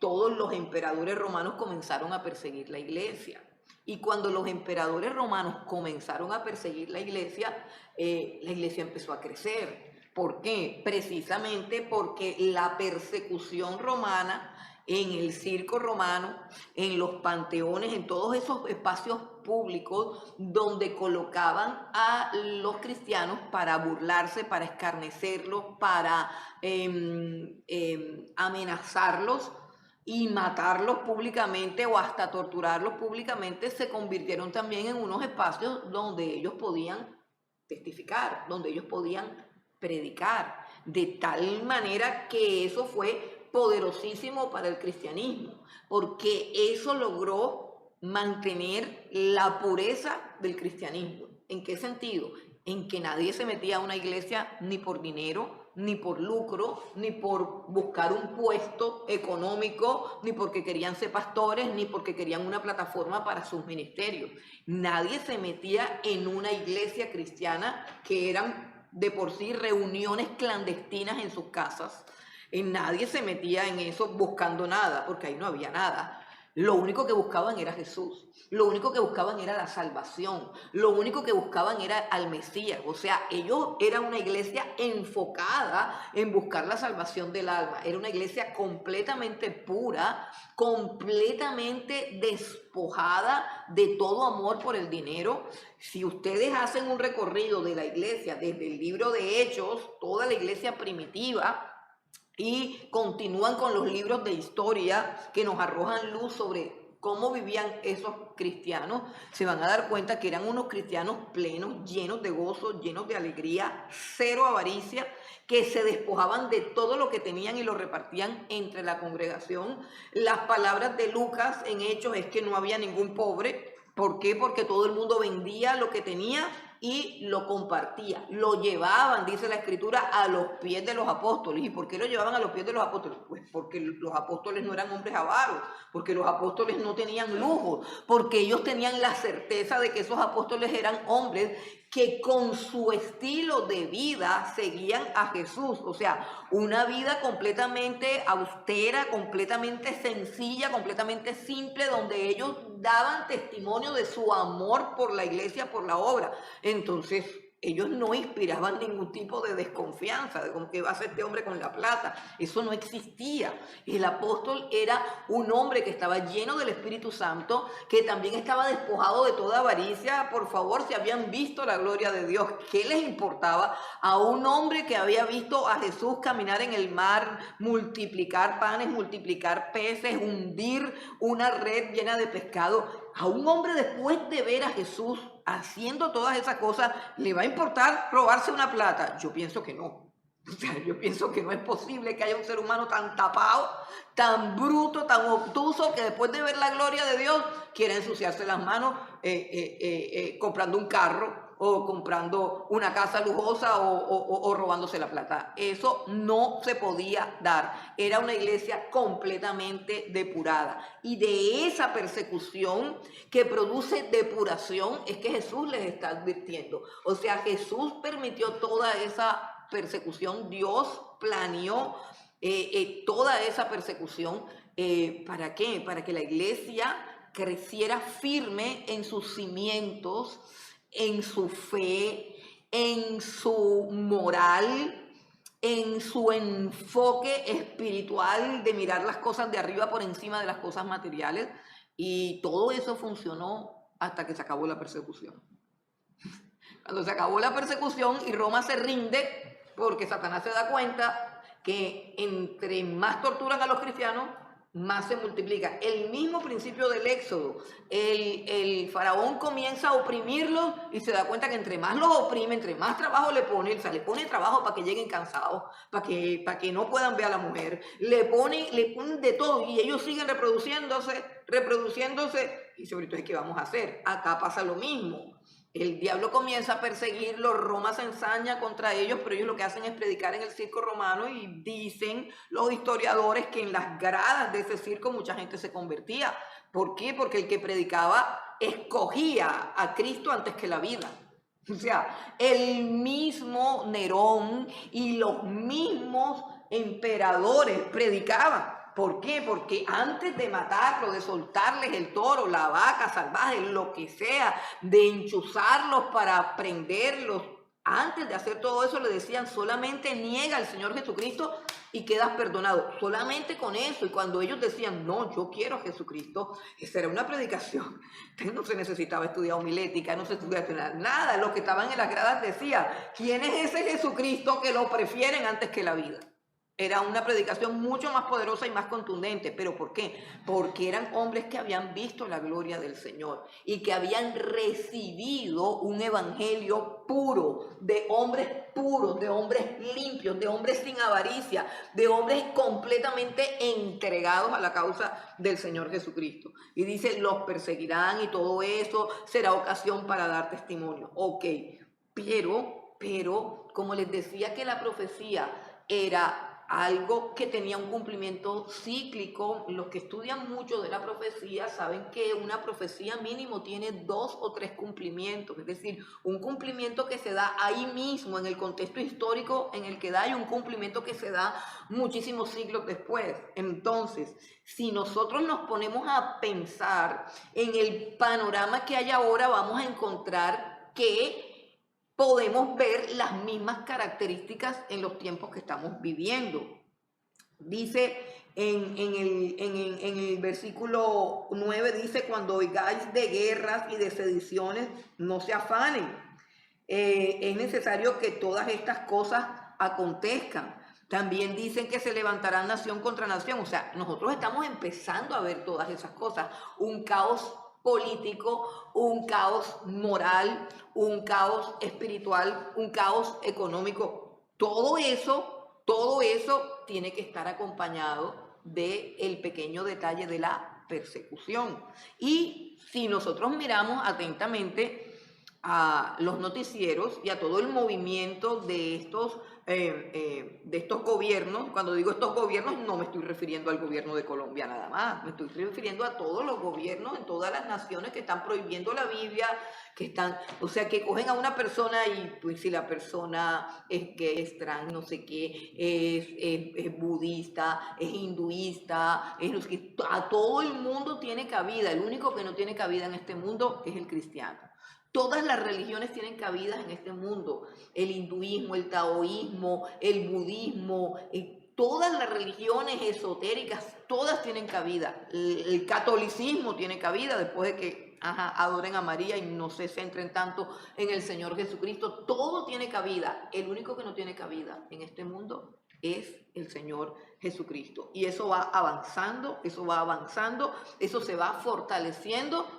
todos los emperadores romanos comenzaron a perseguir la iglesia. Y cuando los emperadores romanos comenzaron a perseguir la iglesia empezó a crecer. ¿Por qué? Precisamente porque la persecución romana en el circo romano, en los panteones, en todos esos espacios públicos donde colocaban a los cristianos para burlarse, para escarnecerlos, para amenazarlos y matarlos públicamente o hasta torturarlos públicamente, se convirtieron también en unos espacios donde ellos podían testificar, donde ellos podían predicar, de tal manera que eso fue poderosísimo para el cristianismo, porque eso logró mantener la pureza del cristianismo. ¿En qué sentido? En que nadie se metía a una iglesia ni por dinero, ni por lucro, ni por buscar un puesto económico, ni porque querían ser pastores, ni porque querían una plataforma para sus ministerios. Nadie se metía en una iglesia cristiana, que eran de por sí reuniones clandestinas en sus casas. Nadie se metía en eso buscando nada, porque ahí no había nada. Lo único que buscaban era Jesús. Lo único que buscaban era la salvación. Lo único que buscaban era al Mesías. O sea, ellos eran una iglesia enfocada en buscar la salvación del alma. Era una iglesia completamente pura, completamente despojada de todo amor por el dinero. Si ustedes hacen un recorrido de la iglesia desde el libro de Hechos, toda la iglesia primitiva, y continúan con los libros de historia que nos arrojan luz sobre cómo vivían esos cristianos, se van a dar cuenta que eran unos cristianos plenos, llenos de gozo, llenos de alegría, cero avaricia, que se despojaban de todo lo que tenían y lo repartían entre la congregación. Las palabras de Lucas en Hechos es que no había ningún pobre. ¿Por qué? Porque todo el mundo vendía lo que tenía y lo compartía, lo llevaban, dice la escritura, a los pies de los apóstoles. ¿Y por qué lo llevaban a los pies de los apóstoles? Pues porque los apóstoles no eran hombres avaros, porque los apóstoles no tenían lujo, porque ellos tenían la certeza de que esos apóstoles eran hombres que con su estilo de vida seguían a Jesús. O sea, una vida completamente austera, completamente sencilla, completamente simple, donde ellos daban testimonio de su amor por la iglesia, por la obra. Entonces, ellos no inspiraban ningún tipo de desconfianza, de cómo que va a hacer este hombre con la plata. Eso no existía. El apóstol era un hombre que estaba lleno del Espíritu Santo, que también estaba despojado de toda avaricia. Por favor, si habían visto la gloria de Dios, ¿qué les importaba a un hombre que había visto a Jesús caminar en el mar, multiplicar panes, multiplicar peces, hundir una red llena de pescado? A un hombre, después de ver a Jesús haciendo todas esas cosas, ¿le va a importar robarse una plata? Yo pienso que no. O sea, yo pienso que no es posible que haya un ser humano tan tapado, tan bruto, tan obtuso, que después de ver la gloria de Dios quiera ensuciarse las manos comprando un carro o comprando una casa lujosa o robándose la plata. Eso no se podía dar. Era una iglesia completamente depurada. Y de esa persecución que produce depuración es que Jesús les está advirtiendo. O sea, Jesús permitió toda esa persecución. Dios planeó toda esa persecución. ¿Para qué? Para que la iglesia creciera firme en sus cimientos, en su fe, en su moral, en su enfoque espiritual de mirar las cosas de arriba por encima de las cosas materiales. Y todo eso funcionó hasta que se acabó la persecución. Cuando se acabó la persecución y Roma se rinde, porque Satanás se da cuenta que entre más torturan a los cristianos, más se multiplica. El mismo principio del Éxodo. El faraón comienza a oprimirlos y se da cuenta que entre más los oprime, entre más trabajo le pone, o sea, le pone trabajo para que lleguen cansados, para que no puedan ver a la mujer, le ponen de todo y ellos siguen reproduciéndose, y sobre todo, ¿qué vamos a hacer? Acá pasa lo mismo. El diablo comienza a perseguirlos, Roma se ensaña contra ellos, pero ellos lo que hacen es predicar en el circo romano y dicen los historiadores que en las gradas de ese circo mucha gente se convertía. ¿Por qué? Porque el que predicaba escogía a Cristo antes que la vida. O sea, el mismo Nerón y los mismos emperadores predicaban. ¿Por qué? Porque antes de matarlo, de soltarles el toro, la vaca salvaje, lo que sea, de enchuzarlos para prenderlos, antes de hacer todo eso le decían solamente niega al Señor Jesucristo y quedas perdonado. Solamente con eso. Y cuando ellos decían, no, yo quiero a Jesucristo, esa era una predicación. No se necesitaba estudiar homilética, no se estudiaba nada. Los que estaban en las gradas decían, ¿quién es ese Jesucristo que lo prefieren antes que la vida? Era una predicación mucho más poderosa y más contundente. ¿Pero por qué? Porque eran hombres que habían visto la gloria del Señor y que habían recibido un evangelio puro, de hombres puros, de hombres limpios, de hombres sin avaricia, de hombres completamente entregados a la causa del Señor Jesucristo. Y dice, los perseguirán y todo eso será ocasión para dar testimonio. Ok, pero como les decía que la profecía era algo que tenía un cumplimiento cíclico. Los que estudian mucho de la profecía saben que una profecía mínimo tiene 2 o 3 cumplimientos, es decir, un cumplimiento que se da ahí mismo en el contexto histórico en el que da y un cumplimiento que se da muchísimos siglos después. Entonces, si nosotros nos ponemos a pensar en el panorama que hay ahora, vamos a encontrar que podemos ver las mismas características en los tiempos que estamos viviendo. Dice en el versículo 9, dice, cuando oigáis de guerras y de sediciones, no se afanen. Es necesario que todas estas cosas acontezcan. También dicen que se levantarán nación contra nación. O sea, nosotros estamos empezando a ver todas esas cosas. Un caos político, un caos moral, un caos espiritual, un caos económico. Todo eso tiene que estar acompañado del pequeño detalle de la persecución. Y si nosotros miramos atentamente a los noticieros y a todo el movimiento de estos gobiernos, cuando digo estos gobiernos no me estoy refiriendo al gobierno de Colombia nada más, me estoy refiriendo a todos los gobiernos en todas las naciones que están prohibiendo la Biblia, o sea, que cogen a una persona y pues si la persona es gay, es trans, no sé qué, es budista, es hinduista, a todo el mundo tiene cabida. El único que no tiene cabida en este mundo es el cristiano. Todas las religiones tienen cabida en este mundo. El hinduismo, el taoísmo, el budismo, todas las religiones esotéricas, todas tienen cabida. El catolicismo tiene cabida después de que adoren a María y no se centren tanto en el Señor Jesucristo. Todo tiene cabida. El único que no tiene cabida en este mundo es el Señor Jesucristo. Y eso va avanzando, eso se va fortaleciendo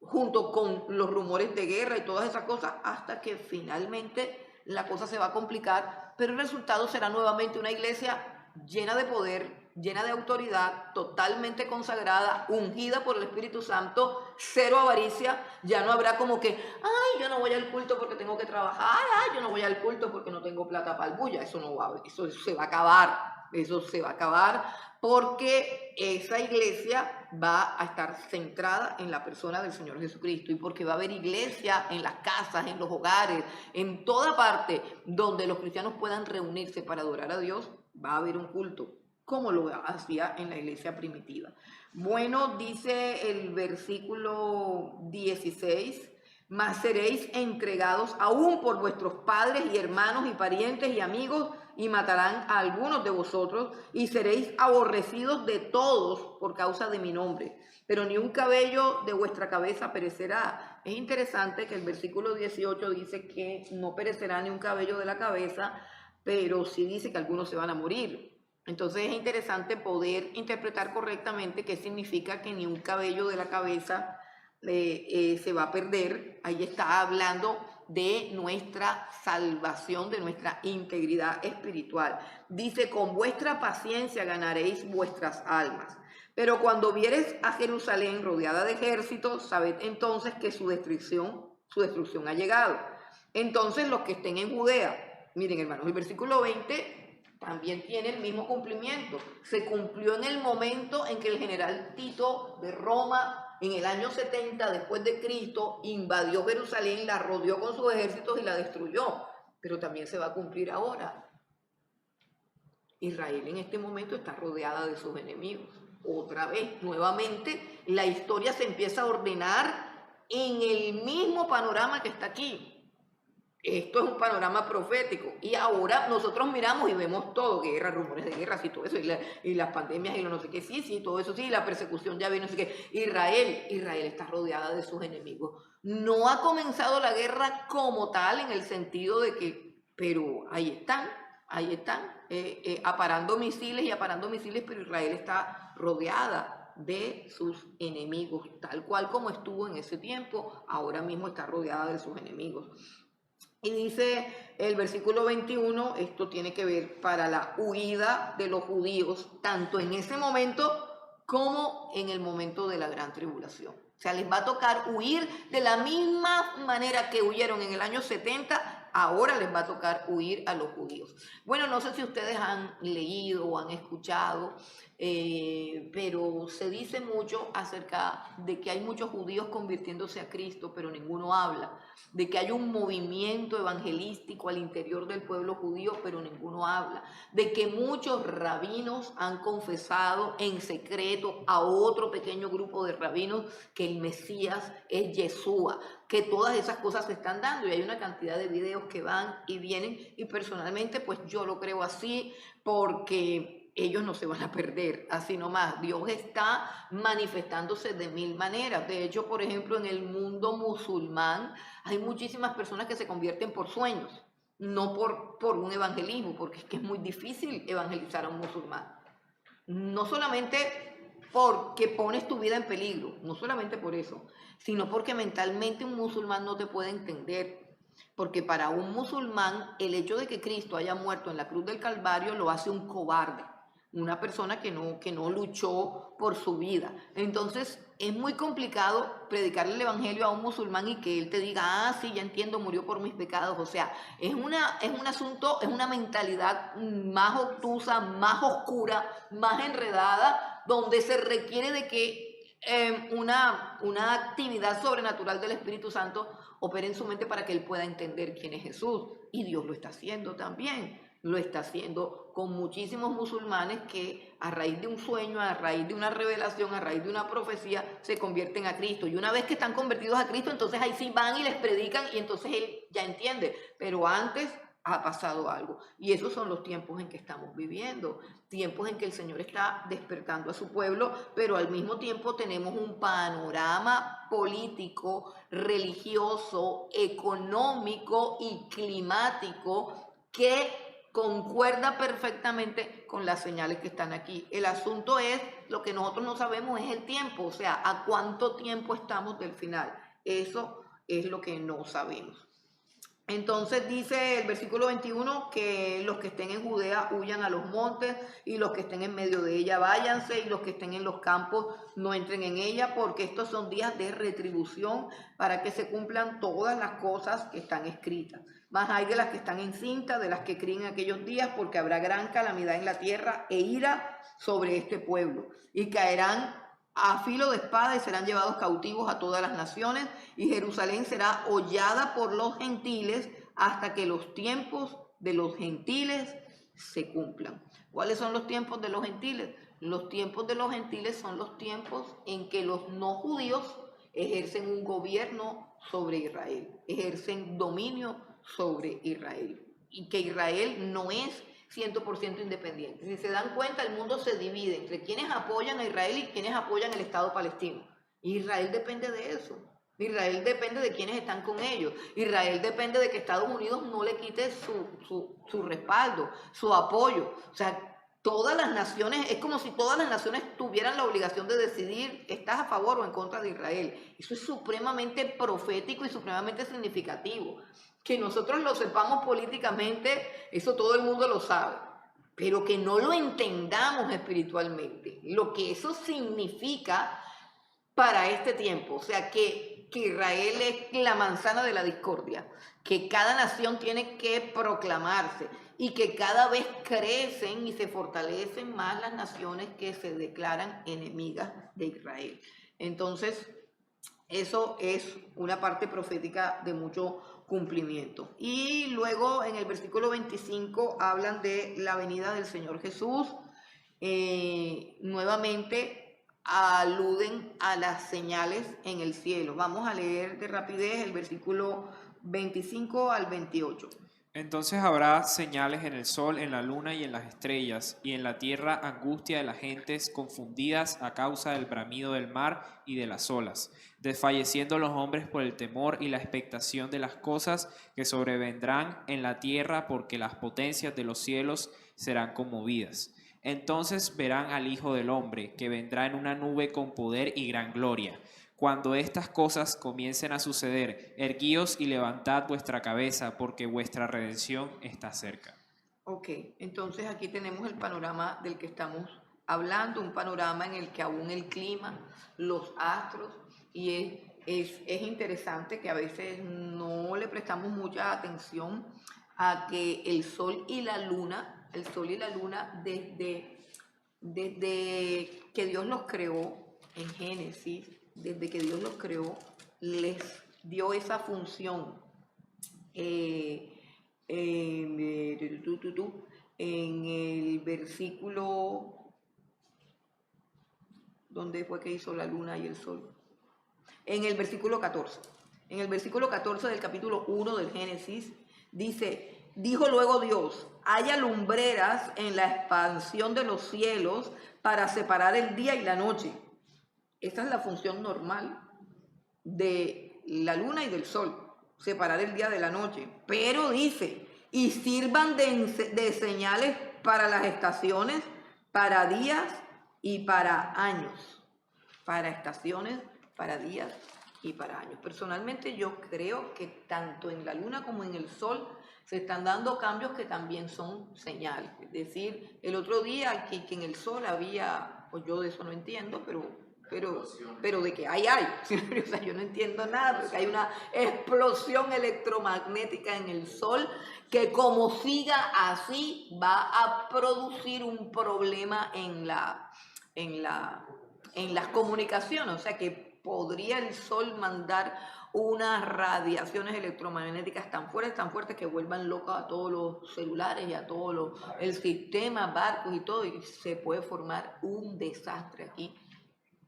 junto con los rumores de guerra y todas esas cosas, hasta que finalmente la cosa se va a complicar, pero el resultado será nuevamente una iglesia llena de poder, llena de autoridad, totalmente consagrada, ungida por el Espíritu Santo, cero avaricia. Ya no habrá como que, ay, yo no voy al culto porque tengo que trabajar, ay, yo no voy al culto porque no tengo plata para el bulla. Eso no va, eso se va a acabar. eso se va a acabar, porque esa iglesia va a estar centrada en la persona del Señor Jesucristo y porque va a haber iglesia en las casas, en los hogares, en toda parte donde los cristianos puedan reunirse para adorar a Dios, va a haber un culto, como lo hacía en la iglesia primitiva. Bueno, dice el versículo 16, mas seréis entregados aún por vuestros padres y hermanos y parientes y amigos, y matarán a algunos de vosotros, y seréis aborrecidos de todos por causa de mi nombre. Pero ni un cabello de vuestra cabeza perecerá. Es interesante que el versículo 18 dice que no perecerá ni un cabello de la cabeza, pero sí dice que algunos se van a morir. Entonces es interesante poder interpretar correctamente qué significa que ni un cabello de la cabeza se va a perder. Ahí está hablando de nuestra salvación, de nuestra integridad espiritual. Dice, con vuestra paciencia ganaréis vuestras almas. Pero cuando vieres a Jerusalén rodeada de ejércitos, sabed entonces que su destrucción ha llegado. Entonces los que estén en Judea, miren hermanos, el versículo 20 también tiene el mismo cumplimiento. Se cumplió en el momento en que el general Tito de Roma, en el año 70 después de Cristo, invadió Jerusalén, la rodeó con sus ejércitos y la destruyó. Pero también se va a cumplir ahora. Israel en este momento está rodeada de sus enemigos. Otra vez, nuevamente, la historia se empieza a ordenar en el mismo panorama que está aquí. Esto es un panorama profético y ahora nosotros miramos y vemos todo, guerra, rumores de guerras y todo eso, y las pandemias y lo no sé qué, sí, todo eso sí, la persecución ya viene, no sé qué. Israel está rodeada de sus enemigos. No ha comenzado la guerra como tal en el sentido de que, pero ahí están, aparando misiles, pero Israel está rodeada de sus enemigos, tal cual como estuvo en ese tiempo, ahora mismo está rodeada de sus enemigos. Y dice el versículo 21, esto tiene que ver para la huida de los judíos, tanto en ese momento como en el momento de la gran tribulación. O sea, les va a tocar huir de la misma manera que huyeron en el año 70, ahora les va a tocar huir a los judíos. Bueno, no sé si ustedes han leído o han escuchado, pero se dice mucho acerca de que hay muchos judíos convirtiéndose a Cristo, pero ninguno habla. De que hay un movimiento evangelístico al interior del pueblo judío, pero ninguno habla. De que muchos rabinos han confesado en secreto a otro pequeño grupo de rabinos que el Mesías es Yeshua, que todas esas cosas se están dando y hay una cantidad de videos que van y vienen y personalmente pues yo lo creo así porque ellos no se van a perder, así nomás. Dios está manifestándose de mil maneras. De hecho, por ejemplo, en el mundo musulmán hay muchísimas personas que se convierten por sueños, no por un evangelismo, porque es que es muy difícil evangelizar a un musulmán. No solamente porque pones tu vida en peligro, no solamente por eso, sino porque mentalmente un musulmán no te puede entender. Porque para un musulmán el hecho de que Cristo haya muerto en la cruz del Calvario lo hace un cobarde, una persona que no luchó por su vida. Entonces es muy complicado predicarle el evangelio a un musulmán y que él te diga, ah, sí, ya entiendo, murió por mis pecados. O sea, es un asunto, es una mentalidad más obtusa, más oscura, más enredada, donde se requiere de que una actividad sobrenatural del Espíritu Santo opere en su mente para que él pueda entender quién es Jesús. Y Dios lo está haciendo también. Lo está haciendo con muchísimos musulmanes que a raíz de un sueño, a raíz de una revelación, a raíz de una profecía, se convierten a Cristo. Y una vez que están convertidos a Cristo, entonces ahí sí van y les predican y entonces él ya entiende. Pero antes ha pasado algo. Y esos son los tiempos en que estamos viviendo. Tiempos en que el Señor está despertando a su pueblo, pero al mismo tiempo tenemos un panorama político, religioso, económico y climático que concuerda perfectamente con las señales que están aquí. El asunto es, lo que nosotros no sabemos es el tiempo, o sea, a cuánto tiempo estamos del final. Eso es lo que no sabemos. Entonces dice el versículo 21 que los que estén en Judea huyan a los montes y los que estén en medio de ella váyanse y los que estén en los campos no entren en ella porque estos son días de retribución para que se cumplan todas las cosas que están escritas. Más hay de las que están encintas, de las que críen en aquellos días porque habrá gran calamidad en la tierra e ira sobre este pueblo y caerán a filo de espada y serán llevados cautivos a todas las naciones y Jerusalén será hollada por los gentiles hasta que los tiempos de los gentiles se cumplan. ¿Cuáles son los tiempos de los gentiles? Los tiempos de los gentiles son los tiempos en que los no judíos ejercen un gobierno sobre Israel, ejercen dominio sobre Israel y que Israel no es 100% independiente. Si se dan cuenta, el mundo se divide entre quienes apoyan a Israel y quienes apoyan el Estado palestino. Israel depende de eso. Israel depende de quienes están con ellos. Israel depende de que Estados Unidos no le quite su respaldo, su apoyo. O sea, todas las naciones, es como si todas las naciones tuvieran la obligación de decidir, ¿estás a favor o en contra de Israel? Eso es supremamente profético y supremamente significativo. Que nosotros lo sepamos políticamente, eso todo el mundo lo sabe, pero que no lo entendamos espiritualmente, lo que eso significa para este tiempo, o sea, que Israel es la manzana de la discordia, que cada nación tiene que proclamarse y que cada vez crecen y se fortalecen más las naciones que se declaran enemigas de Israel. Entonces, eso es una parte profética de mucho cumplimiento. Y luego en el versículo 25 hablan de la venida del Señor Jesús. Nuevamente aluden a las señales en el cielo. Vamos a leer de rapidez el versículo 25 al 28. Entonces habrá señales en el sol, en la luna y en las estrellas, y en la tierra angustia de las gentes confundidas a causa del bramido del mar y de las olas, desfalleciendo los hombres por el temor y la expectación de las cosas que sobrevendrán en la tierra, porque las potencias de los cielos serán conmovidas. Entonces verán al Hijo del Hombre, que vendrá en una nube con poder y gran gloria. Cuando estas cosas comiencen a suceder, erguíos y levantad vuestra cabeza, porque vuestra redención está cerca. Ok, entonces aquí tenemos el panorama del que estamos hablando, un panorama en el que aún el clima, los astros, y es interesante que a veces no le prestamos mucha atención a que el sol y la luna desde que Dios los creó en Génesis, desde que Dios los creó, les dio esa función. En el versículo, ¿dónde fue que hizo la luna y el sol? En el versículo 14. En el versículo 14 del capítulo 1 del Génesis dice, dijo luego Dios, haya lumbreras en la expansión de los cielos para separar el día y la noche. Esta es la función normal de la luna y del sol, separar el día de la noche. Pero dice, y sirvan de señales para las estaciones, para días y para años. Para estaciones, para días y para años. Personalmente yo creo que tanto en la luna como en el sol se están dando cambios que también son señales. Es decir, el otro día que en el sol había, pues yo de eso no entiendo, pero de que hay. O sea, yo no entiendo nada, porque hay una explosión electromagnética en el sol que como siga así va a producir un problema en las comunicaciones. O sea, que podría el sol mandar unas radiaciones electromagnéticas tan fuertes que vuelvan locos a todos los celulares y a todo el sistema, barcos y todo, y se puede formar un desastre aquí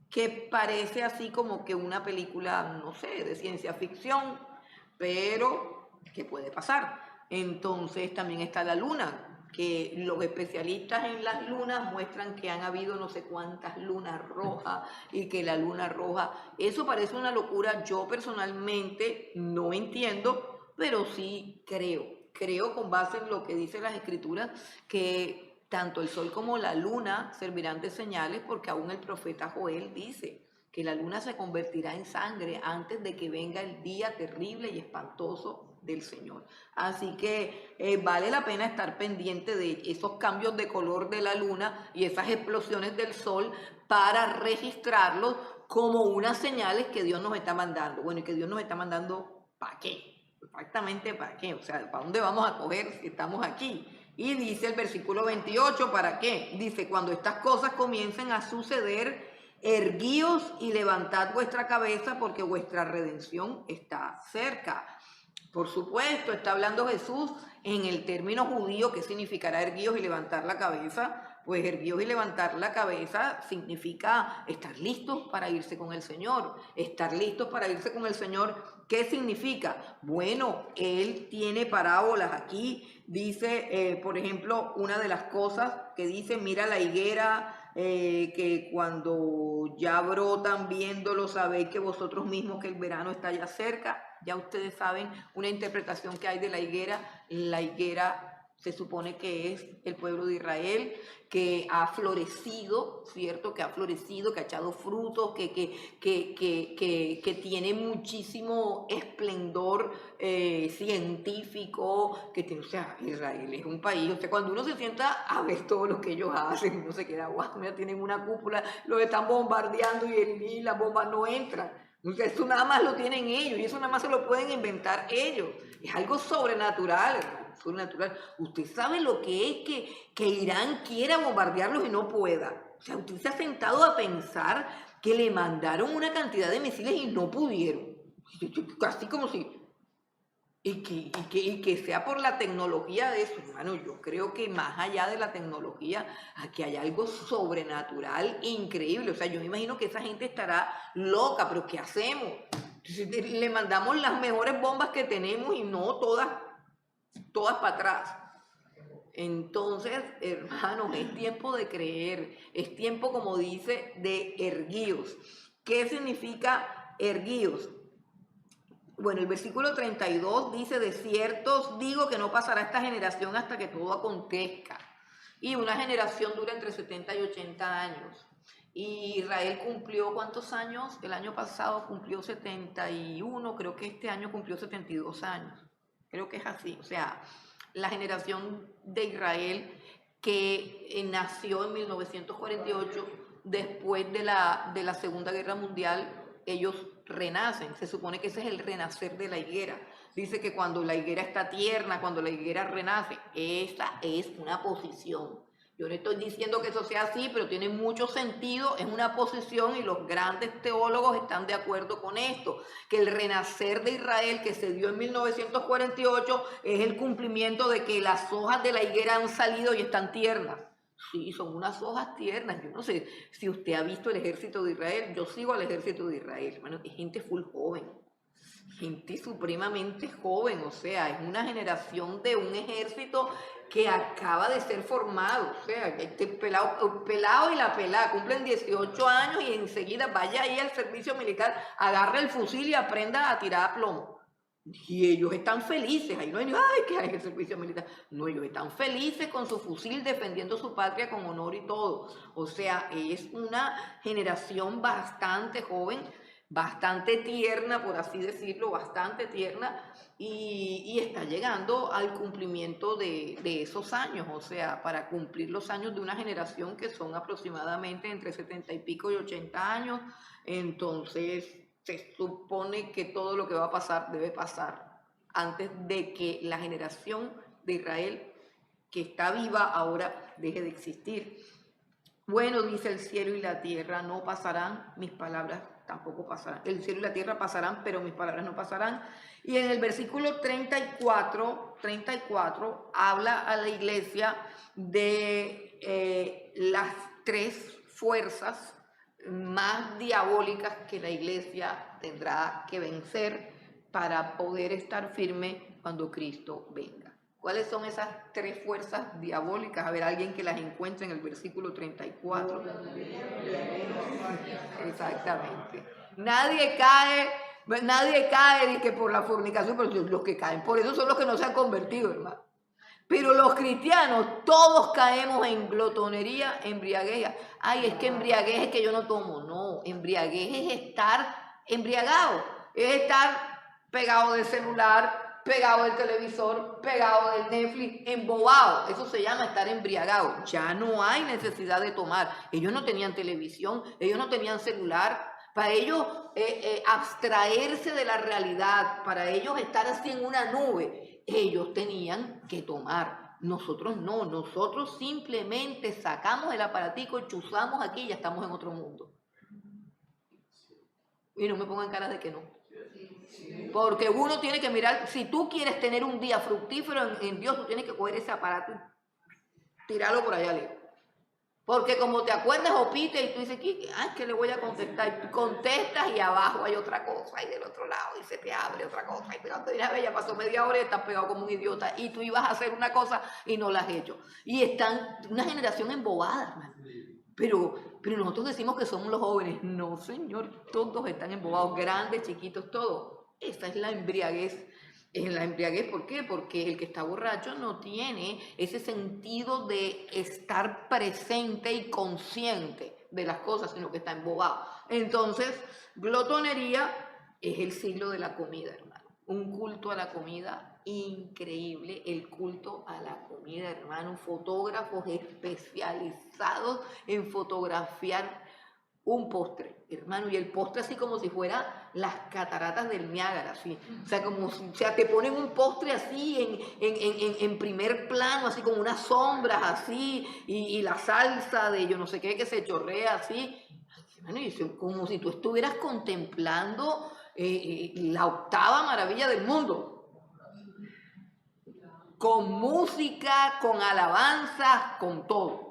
que parece así como que una película, no sé, de ciencia ficción, pero que puede pasar. Entonces también está la luna, que los especialistas en las lunas muestran que han habido no sé cuántas lunas rojas y que la luna roja, eso parece una locura. Yo personalmente no entiendo, pero sí creo con base en lo que dicen las escrituras que tanto el sol como la luna servirán de señales, porque aún el profeta Joel dice que la luna se convertirá en sangre antes de que venga el día terrible y espantoso del Señor. Así que vale la pena estar pendiente de esos cambios de color de la luna y esas explosiones del sol para registrarlos como unas señales que Dios nos está mandando. Bueno, y que Dios nos está mandando, ¿para qué? Exactamente, ¿para qué? O sea, ¿para dónde vamos a coger si estamos aquí? Y dice el versículo 28, ¿para qué? Dice, cuando estas cosas comiencen a suceder, erguíos y levantad vuestra cabeza porque vuestra redención está cerca. Por supuesto, está hablando Jesús en el término judío, ¿qué significará erguíos y levantar la cabeza? Pues erguíos y levantar la cabeza significa estar listos para irse con el Señor. Estar listos para irse con el Señor, ¿qué significa? Bueno, Él tiene parábolas aquí. Dice, por ejemplo, una de las cosas que dice, mira la higuera, que cuando ya brotan viéndolo, sabéis que vosotros mismos que el verano está ya cerca. Ya ustedes saben una interpretación que hay de la higuera. La higuera se supone que es el pueblo de Israel, que ha florecido, ¿cierto? Que ha florecido, que ha echado frutos, que tiene muchísimo esplendor científico, que tiene, o sea, Israel es un país, o sea, cuando uno se sienta a ver todo lo que ellos hacen, uno se queda, guau, ya tienen una cúpula, lo están bombardeando y las bombas no entran. O sea, eso nada más lo tienen ellos y eso nada más se lo pueden inventar ellos. Es algo sobrenatural, hermano, sobrenatural. Usted sabe lo que es que Irán quiera bombardearlos y no pueda. O sea, usted se ha sentado a pensar que le mandaron una cantidad de misiles y no pudieron. Casi como si... Y que sea por la tecnología de eso, hermano, yo creo que más allá de la tecnología, aquí hay algo sobrenatural increíble. O sea, yo me imagino que esa gente estará loca, pero ¿qué hacemos? Entonces, le mandamos las mejores bombas que tenemos y no todas para atrás. Entonces, hermanos, es tiempo de creer, es tiempo, como dice, de erguíos. ¿Qué significa erguíos? Bueno, el versículo 32 dice, de cierto os digo que no pasará esta generación hasta que todo acontezca. Y una generación dura entre 70 y 80 años. Y Israel cumplió, ¿cuántos años? El año pasado cumplió 71, creo que este año cumplió 72 años. Creo que es así. O sea, la generación de Israel que nació en 1948, después de la Segunda Guerra Mundial, ellos renacen. Se supone que ese es el renacer de la higuera. Dice que cuando la higuera está tierna, cuando la higuera renace, esa es una posición. Yo no estoy diciendo que eso sea así, pero tiene mucho sentido, es una posición y los grandes teólogos están de acuerdo con esto, que el renacer de Israel que se dio en 1948 es el cumplimiento de que las hojas de la higuera han salido y están tiernas. Sí, son unas hojas tiernas. Yo no sé si usted ha visto el ejército de Israel. Yo sigo al ejército de Israel, hermano. Es gente full joven. Gente supremamente joven. O sea, es una generación de un ejército que acaba de ser formado. O sea, este el pelado y la pelada cumplen 18 años y enseguida vaya ahí al servicio militar, agarre el fusil y aprenda a tirar a plomo. Y ellos están felices, ahí no hay, ay, que hay el servicio militar. No, ellos están felices con su fusil defendiendo su patria con honor y todo. O sea, es una generación bastante joven, bastante tierna, por así decirlo, bastante tierna, y está llegando al cumplimiento de esos años. O sea, para cumplir los años de una generación que son aproximadamente entre 70 y pico y 80 años, entonces se supone que todo lo que va a pasar debe pasar antes de que la generación de Israel que está viva ahora deje de existir. Bueno, dice el cielo y la tierra no pasarán, mis palabras tampoco pasarán. El cielo y la tierra pasarán, pero mis palabras no pasarán. Y en el versículo 34 habla a la iglesia de las tres fuerzas más diabólicas que la iglesia tendrá que vencer para poder estar firme cuando Cristo venga. ¿Cuáles son esas tres fuerzas diabólicas? A ver, alguien que las encuentre en el versículo 34. Exactamente. Nadie cae ni que por la fornicación, pero los que caen por eso son los que no se han convertido, hermano. Pero los cristianos, todos caemos en glotonería, embriaguez. Ay, es que embriaguez es que yo no tomo. No, embriaguez es estar embriagado. Es estar pegado del celular, pegado del televisor, pegado del Netflix, embobado. Eso se llama estar embriagado. Ya no hay necesidad de tomar. Ellos no tenían televisión, ellos no tenían celular. Para ellos abstraerse de la realidad, para ellos estar así en una nube, ellos tenían que tomar. Nosotros no, nosotros simplemente sacamos el aparatico, chuzamos aquí y ya estamos en otro mundo. Y no me pongan cara de que no. Porque uno tiene que mirar, si tú quieres tener un día fructífero en Dios, tú tienes que coger ese aparato y tirarlo por allá lejos. Porque como te acuerdas o pite y tú dices, ¿qué le voy a contestar? Y tú contestas y abajo hay otra cosa, y del otro lado, y se te abre otra cosa. Y cuando te ya pasó media hora y estás pegado como un idiota. Y tú ibas a hacer una cosa y no la has hecho. Y están una generación embobada, hermano. Pero nosotros decimos que somos los jóvenes. No, señor, todos están embobados, grandes, chiquitos, todos. Esa es la embriaguez. En la embriaguez, ¿por qué? Porque el que está borracho no tiene ese sentido de estar presente y consciente de las cosas, sino que está embobado. Entonces, glotonería es el siglo de la comida, hermano. Un culto a la comida increíble, el culto a la comida, hermano. Fotógrafos especializados en fotografiar un postre, hermano, y el postre así como si fuera las cataratas del Niágara, así. O sea, te ponen un postre así en primer plano, así como unas sombras así, y la salsa de yo no sé qué que se chorrea así. Hermano, y como si tú estuvieras contemplando la octava maravilla del mundo. Con música, con alabanza, con todo.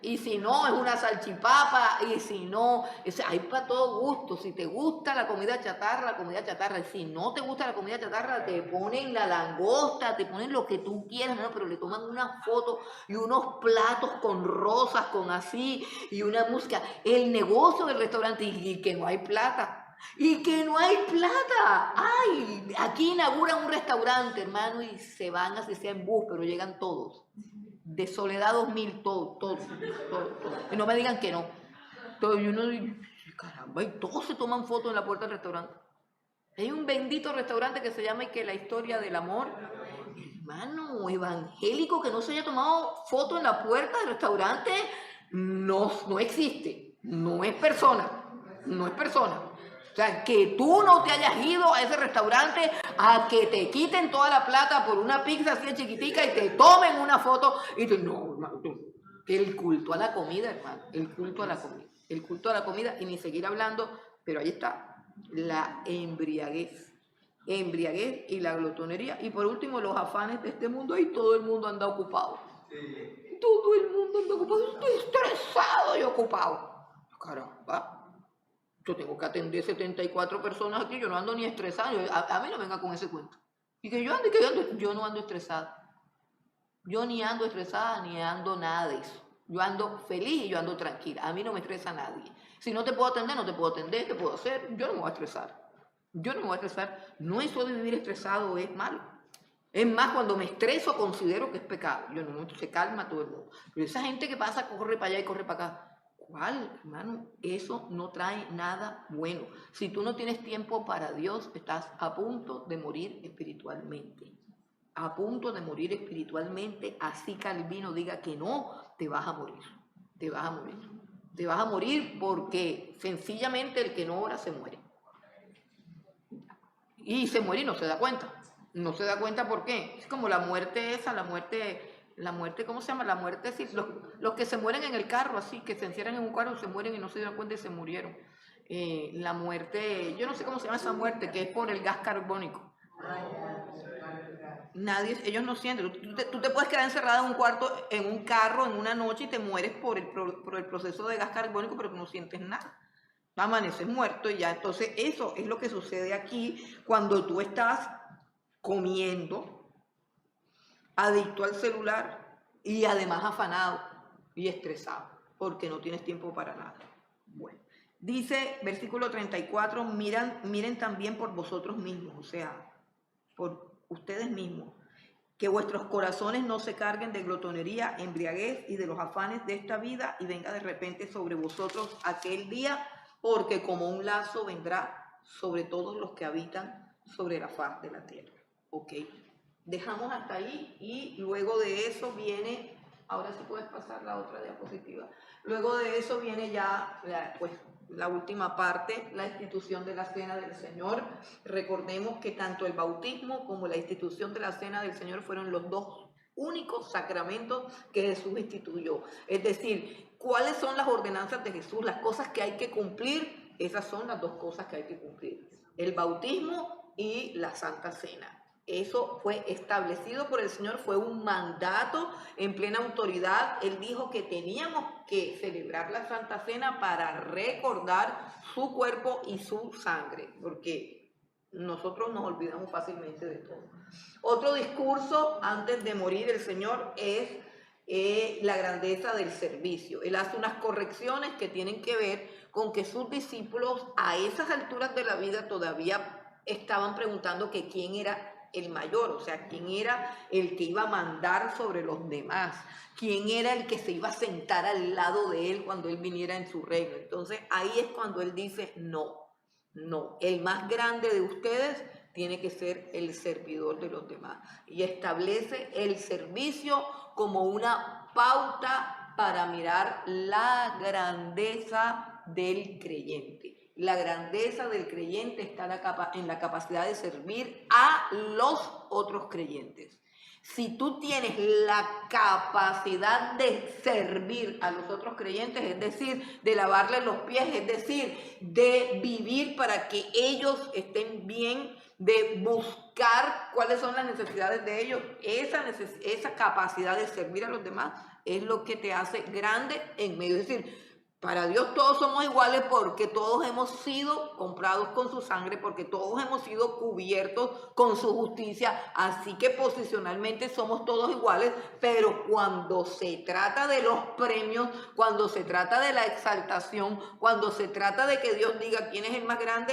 Y si no, es una salchipapa, y si no, hay para todo gusto. Si te gusta la comida chatarra, la comida chatarra. Y si no te gusta la comida chatarra, te ponen la langosta, te ponen lo que tú quieras, ¿no? Pero le toman una foto y unos platos con rosas, con así, y una música. El negocio del restaurante, y que no hay plata. Y que no hay plata. Ay, aquí inauguran un restaurante, hermano, y se van así sea en bus, pero llegan todos. De Soledad 2000, todo. Y no me digan que no. Y uno dice, caramba, y todos se toman fotos en la puerta del restaurante. Hay un bendito restaurante que se llama que La Historia del Amor. Hermano, evangélico que no se haya tomado foto en la puerta del restaurante, no existe. No es persona. No es persona. O sea, que tú no te hayas ido a ese restaurante a que te quiten toda la plata por una pizza así chiquitica y te tomen una foto y tú, no, hermano, el culto a la comida, hermano, el culto a la comida, el culto a la comida y ni seguir hablando, pero ahí está, la embriaguez y la glotonería y por último los afanes de este mundo y todo el mundo anda ocupado. Todo el mundo anda ocupado, estoy estresado y ocupado. Caramba. Yo tengo que atender 74 personas aquí, yo no ando ni estresado, a mí no venga con ese cuento. Y que yo no ando estresada. Yo ni ando estresada, ni ando nada de eso. Yo ando feliz y yo ando tranquila. A mí no me estresa nadie. Si no te puedo atender, no te puedo atender, ¿qué puedo hacer? Yo no me voy a estresar. No, eso de vivir estresado es malo. Es más, cuando me estreso considero que es pecado. Yo no, se calma todo el mundo. Pero esa gente que pasa, corre para allá y corre para acá. ¿Cuál, hermano? Eso no trae nada bueno. Si tú no tienes tiempo para Dios, estás a punto de morir espiritualmente. A punto de morir espiritualmente. Así Calvino diga que no, te vas a morir. Te vas a morir. Te vas a morir porque sencillamente el que no ora se muere. Y se muere y no se da cuenta. No se da cuenta por qué. Es como la muerte esa, la muerte, ¿cómo se llama? La muerte, sí, los que se mueren en el carro, así, que se encierran en un carro, se mueren y no se dan cuenta y se murieron. La muerte, yo no sé cómo se llama esa muerte, que es por el gas carbónico. Ellos no sienten. Tú te puedes quedar encerrada en un carro, en una noche y te mueres por el proceso de gas carbónico, pero tú no sientes nada. Amaneces muerto y ya. Entonces, eso es lo que sucede aquí cuando tú estás comiendo, adicto al celular y además afanado y estresado porque no tienes tiempo para nada. Bueno, dice versículo 34, miren también por vosotros mismos, o sea, por ustedes mismos, que vuestros corazones no se carguen de glotonería, embriaguez y de los afanes de esta vida y venga de repente sobre vosotros aquel día, porque como un lazo vendrá sobre todos los que habitan sobre la faz de la tierra. ¿Ok? Dejamos hasta ahí y luego de eso viene, ahora sí puedes pasar la otra diapositiva, luego de eso viene ya la última parte, la institución de la Cena del Señor. Recordemos que tanto el bautismo como la institución de la Cena del Señor fueron los dos únicos sacramentos que Jesús instituyó. Es decir, ¿cuáles son las ordenanzas de Jesús? Las cosas que hay que cumplir, esas son las dos cosas que hay que cumplir. El bautismo y la Santa Cena. Eso fue establecido por el Señor, fue un mandato en plena autoridad. Él dijo que teníamos que celebrar la Santa Cena para recordar su cuerpo y su sangre, porque nosotros nos olvidamos fácilmente de todo. Otro discurso antes de morir el Señor es la grandeza del servicio. Él hace unas correcciones que tienen que ver con que sus discípulos a esas alturas de la vida todavía estaban preguntando que quién era el mayor, o sea, quién era el que iba a mandar sobre los demás, quién era el que se iba a sentar al lado de él cuando él viniera en su reino. Entonces ahí es cuando él dice, no, el más grande de ustedes tiene que ser el servidor de los demás, y establece el servicio como una pauta para mirar la grandeza del creyente. La grandeza del creyente está en la capacidad de servir a los otros creyentes. Si tú tienes la capacidad de servir a los otros creyentes, es decir, de lavarles los pies, es decir, de vivir para que ellos estén bien, de buscar cuáles son las necesidades de ellos, esa capacidad de servir a los demás es lo que te hace grande en medio. Es decir, para Dios todos somos iguales porque todos hemos sido comprados con su sangre, porque todos hemos sido cubiertos con su justicia, así que posicionalmente somos todos iguales, pero cuando se trata de los premios, cuando se trata de la exaltación, cuando se trata de que Dios diga quién es el más grande,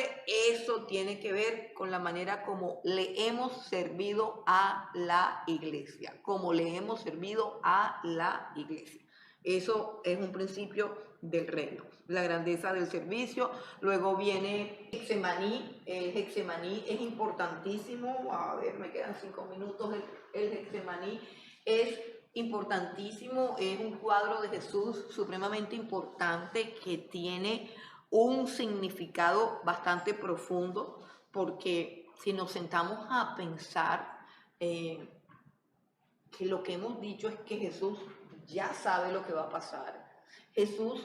eso tiene que ver con la manera como le hemos servido a la iglesia, como le hemos servido a la iglesia. Eso es un principio del reino, la grandeza del servicio. Luego viene Getsemaní. El Getsemaní es importantísimo. A ver, me quedan 5 minutos. El Getsemaní es importantísimo. Es un cuadro de Jesús supremamente importante que tiene un significado bastante profundo, porque si nos sentamos a pensar, que lo que hemos dicho es que Jesús ya sabe lo que va a pasar. Jesús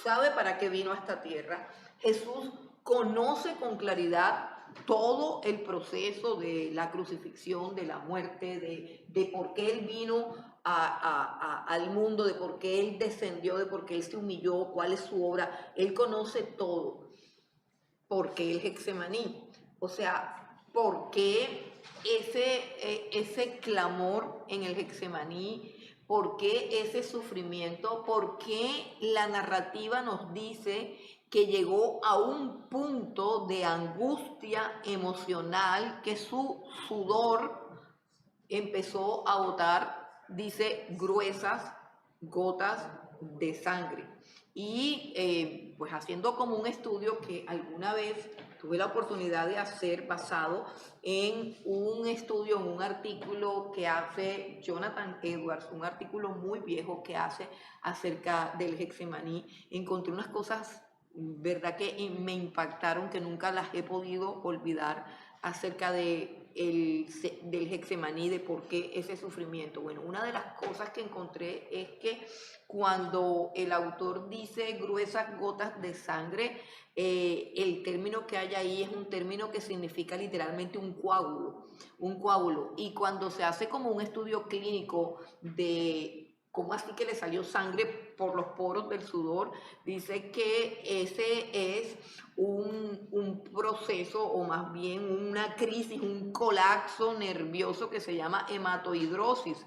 sabe para qué vino a esta tierra. Jesús conoce con claridad todo el proceso de la crucifixión, de la muerte, de por qué Él vino al mundo, de por qué Él descendió, de por qué Él se humilló, cuál es su obra. Él conoce todo. ¿Por qué el Getsemaní? O sea, ¿por qué ese clamor en el Getsemaní? ¿Por qué ese sufrimiento? ¿Por qué la narrativa nos dice que llegó a un punto de angustia emocional, que su sudor empezó a botar, dice, gruesas gotas de sangre? Y pues haciendo como un estudio que alguna vez tuve la oportunidad de hacer basado en un estudio, en un artículo que hace Jonathan Edwards, un artículo muy viejo que hace acerca del Getsemaní, encontré unas cosas, verdad, que me impactaron, que nunca las he podido olvidar, acerca del Getsemaní, de por qué ese sufrimiento. Bueno, una de las cosas que encontré es que cuando el autor dice gruesas gotas de sangre, el término que hay ahí es un término que significa literalmente un coágulo. Y cuando se hace como un estudio clínico de cómo así que le salió sangre por los poros del sudor, dice que ese es un proceso, o más bien una crisis, un colapso nervioso que se llama hematohidrosis,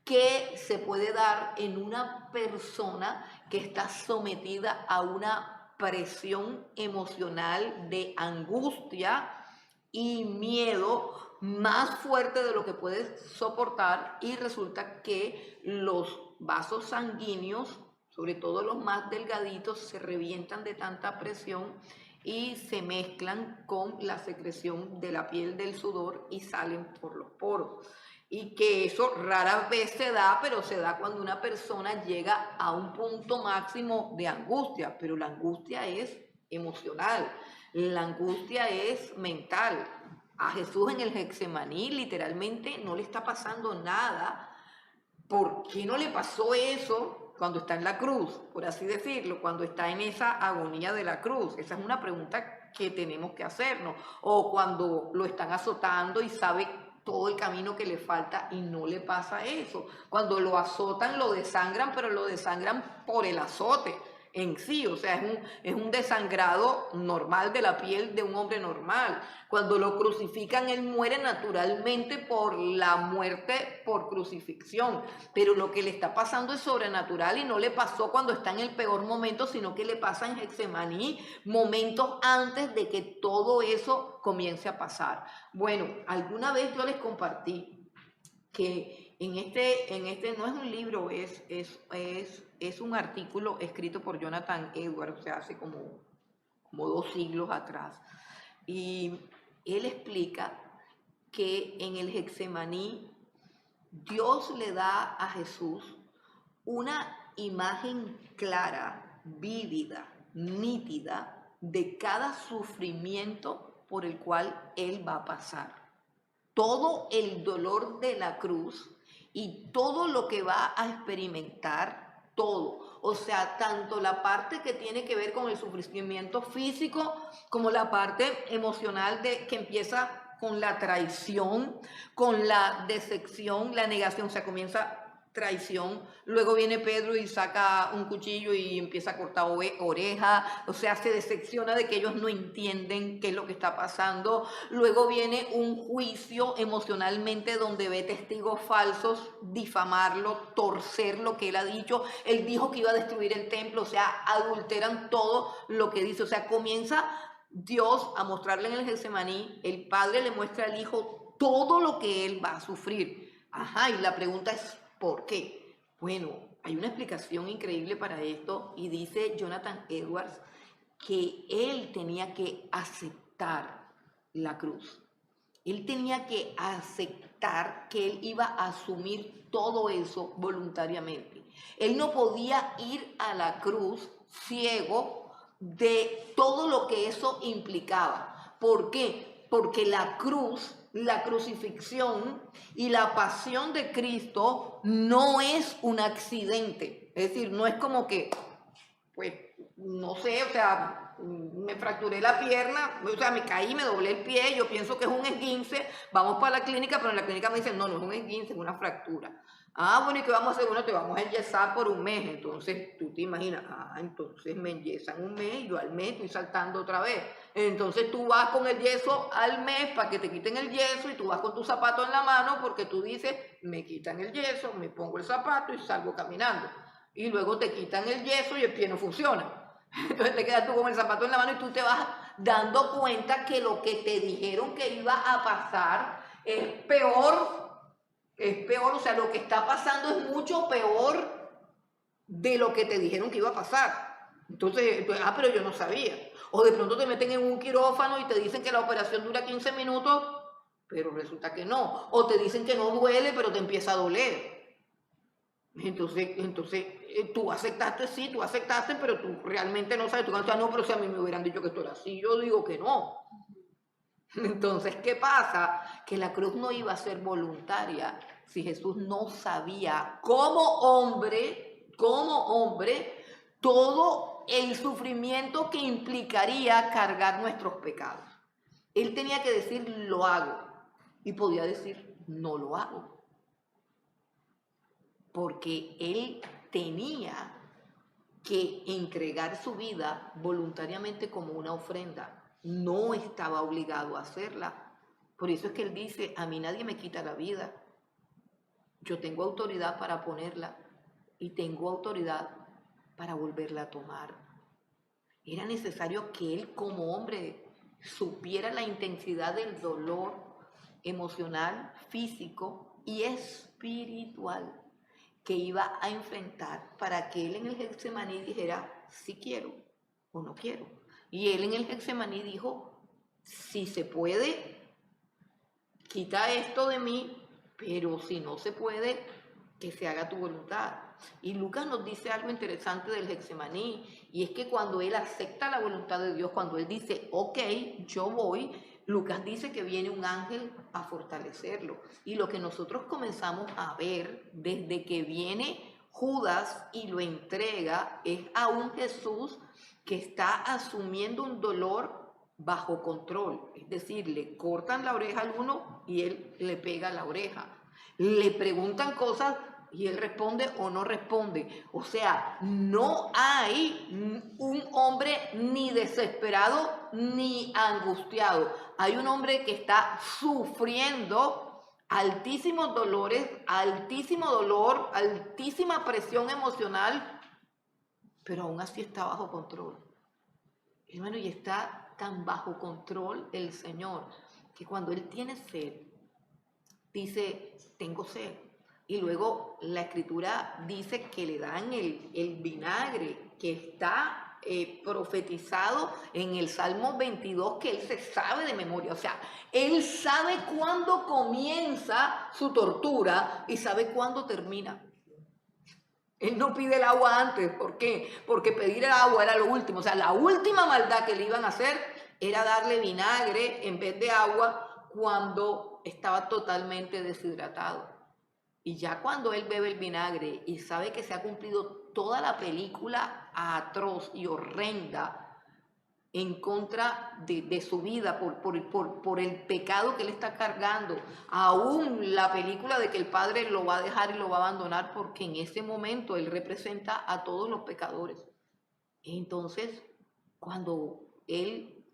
que se puede dar en una persona que está sometida a una presión emocional de angustia y miedo más fuerte de lo que puede soportar, y resulta que los vasos sanguíneos, sobre todo los más delgaditos, se revientan de tanta presión y se mezclan con la secreción de la piel del sudor y salen por los poros. Y que eso rara vez se da, pero se da cuando una persona llega a un punto máximo de angustia, pero la angustia es emocional, la angustia es mental. A Jesús en el Getsemaní literalmente no le está pasando nada. ¿Por qué no le pasó eso cuando está en la cruz, por así decirlo, cuando está en esa agonía de la cruz? Esa es una pregunta que tenemos que hacernos. O cuando lo están azotando y sabe todo el camino que le falta y no le pasa eso. Cuando lo azotan, lo desangran, pero lo desangran por el azote en sí, o sea, es un desangrado normal de la piel de un hombre normal. Cuando lo crucifican, él muere naturalmente por la muerte por crucifixión, pero lo que le está pasando es sobrenatural y no le pasó cuando está en el peor momento, sino que le pasa en Getsemaní, momentos antes de que todo eso comience a pasar. Bueno, alguna vez yo les compartí que en este no es un libro, es un artículo escrito por Jonathan Edwards, o sea, hace como 2 siglos atrás. Y él explica que en el Getsemaní Dios le da a Jesús una imagen clara, vívida, nítida de cada sufrimiento por el cual él va a pasar. Todo el dolor de la cruz y todo lo que va a experimentar, todo. O sea, tanto la parte que tiene que ver con el sufrimiento físico como la parte emocional que empieza con la traición, con la decepción, la negación. O sea, comienza traición, luego viene Pedro y saca un cuchillo y empieza a cortar oreja, o sea, se decepciona de que ellos no entienden qué es lo que está pasando, luego viene un juicio emocionalmente donde ve testigos falsos, difamarlo, torcer lo que él ha dicho, él dijo que iba a destruir el templo, o sea, adulteran todo lo que dice, o sea, comienza Dios a mostrarle en el Getsemaní, el Padre le muestra al Hijo todo lo que él va a sufrir. Ajá, y la pregunta es, ¿por qué? Bueno, hay una explicación increíble para esto y dice Jonathan Edwards que él tenía que aceptar la cruz. Él tenía que aceptar que él iba a asumir todo eso voluntariamente. Él no podía ir a la cruz ciego de todo lo que eso implicaba. ¿Por qué? Porque la cruz, la crucifixión y la pasión de Cristo no es un accidente. Es decir, no es como que, pues, no sé, o sea, me fracturé la pierna, o sea, me caí, me doblé el pie, yo pienso que es un esguince, vamos para la clínica, pero en la clínica me dicen, no, no es un esguince, es una fractura. Ah, bueno, ¿y qué vamos a hacer? Bueno, te vamos a enyesar por un mes. Entonces, tú te imaginas, entonces me enyesan un mes y yo al mes estoy saltando otra vez. Entonces, tú vas con el yeso al mes para que te quiten el yeso y tú vas con tu zapato en la mano porque tú dices, me quitan el yeso, me pongo el zapato y salgo caminando. Y luego te quitan el yeso y el pie no funciona. Entonces te quedas tú con el zapato en la mano y tú te vas dando cuenta que lo que te dijeron que iba a pasar es peor, o sea, lo que está pasando es mucho peor de lo que te dijeron que iba a pasar. Entonces, pero yo no sabía. O de pronto te meten en un quirófano y te dicen que la operación dura 15 minutos, pero resulta que no. O te dicen que no duele, pero te empieza a doler. Entonces tú aceptaste, sí, tú aceptaste, pero tú realmente no sabes, tú no, pero si a mí me hubieran dicho que esto era así, yo digo que no. Entonces, ¿qué pasa? Que la cruz no iba a ser voluntaria si Jesús no sabía como hombre, todo el sufrimiento que implicaría cargar nuestros pecados. Él tenía que decir, lo hago, y podía decir, no lo hago. Porque él tenía que entregar su vida voluntariamente como una ofrenda. No estaba obligado a hacerla. Por eso es que él dice, a mí nadie me quita la vida. Yo tengo autoridad para ponerla y tengo autoridad para volverla a tomar. Era necesario que él como hombre supiera la intensidad del dolor emocional, físico y espiritual que iba a enfrentar para que él en el Getsemaní dijera si quiero o no quiero. Y él en el Getsemaní dijo, si se puede, quita esto de mí, pero si no se puede, que se haga tu voluntad. Y Lucas nos dice algo interesante del Getsemaní, y es que cuando él acepta la voluntad de Dios, cuando él dice, ok, yo voy, Lucas dice que viene un ángel a fortalecerlo. Y lo que nosotros comenzamos a ver desde que viene Judas y lo entrega es a un Jesús que está asumiendo un dolor bajo control. Es decir, le cortan la oreja al uno y él le pega la oreja. Le preguntan cosas y él responde o no responde. O sea, no hay un hombre ni desesperado ni angustiado. Hay un hombre que está sufriendo altísimos dolores, altísimo dolor, altísima presión emocional, pero aún así está bajo control. Hermano, y está tan bajo control el Señor que cuando Él tiene sed, dice, tengo sed. Y luego la escritura dice que le dan el vinagre que está profetizado en el Salmo 22, que él se sabe de memoria. O sea, él sabe cuándo comienza su tortura y sabe cuándo termina. Él no pide el agua antes. ¿Por qué? Porque pedir el agua era lo último. O sea, la última maldad que le iban a hacer era darle vinagre en vez de agua cuando estaba totalmente deshidratado. Y ya cuando él bebe el vinagre y sabe que se ha cumplido toda la película atroz y horrenda en contra de su vida por el pecado que él está cargando, aún la película de que el Padre lo va a dejar y lo va a abandonar, porque en ese momento él representa a todos los pecadores. Entonces, cuando él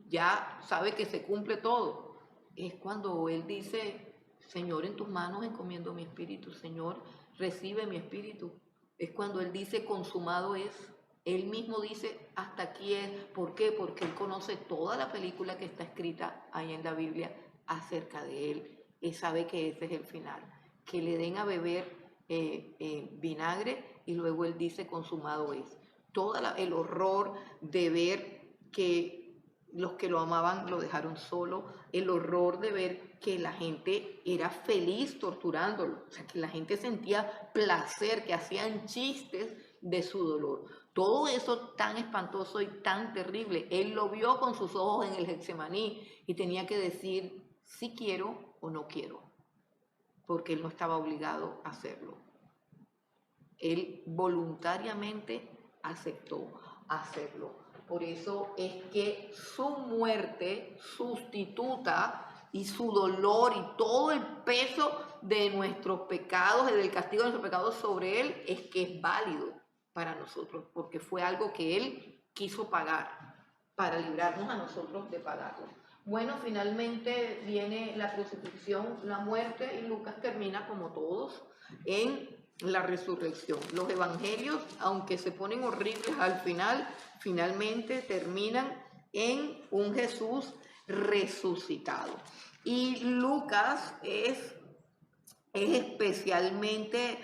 ya sabe que se cumple todo, es cuando él dice, Señor, en tus manos encomiendo mi espíritu, Señor, recibe mi espíritu. Es cuando él dice, consumado es. Él mismo dice, hasta aquí es. ¿Por qué? Porque él conoce toda la película que está escrita ahí en la Biblia acerca de él. Él sabe que ese es el final. Que le den a beber vinagre y luego él dice, consumado es. Todo el horror de ver que los que lo amaban lo dejaron solo, el horror de ver que la gente era feliz torturándolo, o sea, que la gente sentía placer, que hacían chistes de su dolor. Todo eso tan espantoso y tan terrible, él lo vio con sus ojos en el Getsemaní y tenía que decir si quiero o no quiero, porque él no estaba obligado a hacerlo. Él voluntariamente aceptó hacerlo. Por eso es que su muerte sustituta y su dolor y todo el peso de nuestros pecados y del castigo de nuestros pecados sobre él es que es válido para nosotros, porque fue algo que él quiso pagar para librarnos a nosotros de pagarlo. Bueno, finalmente viene la crucifixión, la muerte, y Lucas termina como todos en la resurrección. Los evangelios, aunque se ponen horribles al final, finalmente terminan en un Jesús resucitado. Y Lucas es especialmente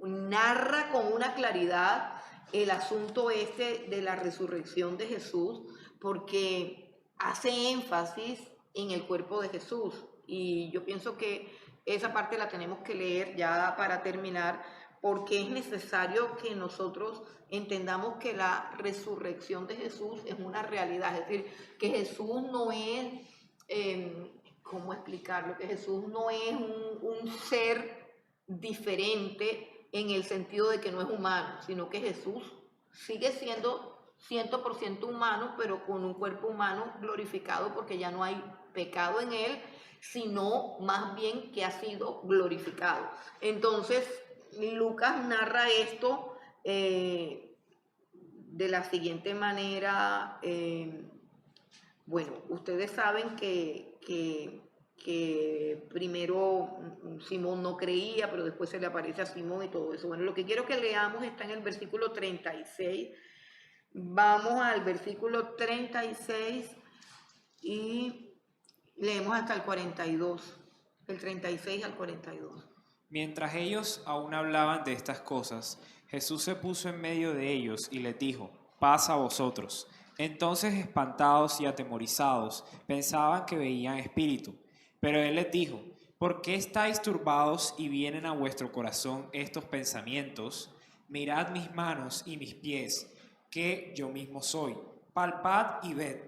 narra con una claridad el asunto este de la resurrección de Jesús, porque hace énfasis en el cuerpo de Jesús. Y yo pienso que esa parte la tenemos que leer ya para terminar, porque es necesario que nosotros entendamos que la resurrección de Jesús es una realidad. Es decir, que Jesús no es, ¿cómo explicarlo? Que Jesús no es un ser diferente en el sentido de que no es humano, sino que Jesús sigue siendo 100% humano, pero con un cuerpo humano glorificado, porque ya no hay pecado en él, sino más bien que ha sido glorificado. Entonces, Lucas narra esto de la siguiente manera. Bueno, ustedes saben que primero Simón no creía, pero después se le aparece a Simón y todo eso. Bueno, lo que quiero que leamos está en el versículo 36. Vamos al versículo 36 y leemos hasta el 42, el 36 al 42. Mientras ellos aún hablaban de estas cosas, Jesús se puso en medio de ellos y les dijo: paz a vosotros. Entonces, espantados y atemorizados, pensaban que veían espíritu. Pero él les dijo: ¿por qué estáis turbados y vienen a vuestro corazón estos pensamientos? Mirad mis manos y mis pies, que yo mismo soy. Palpad y ved,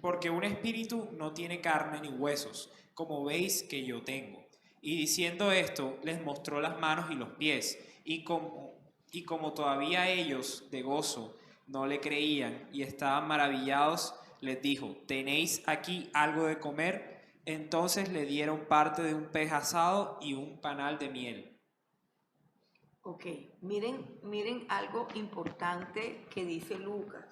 porque un espíritu no tiene carne ni huesos, como veis que yo tengo. Y diciendo esto, les mostró las manos y los pies, y como todavía ellos de gozo no le creían y estaban maravillados, les dijo: ¿tenéis aquí algo de comer? Entonces le dieron parte de un pez asado y un panal de miel. Ok, miren algo importante que dice Lucas.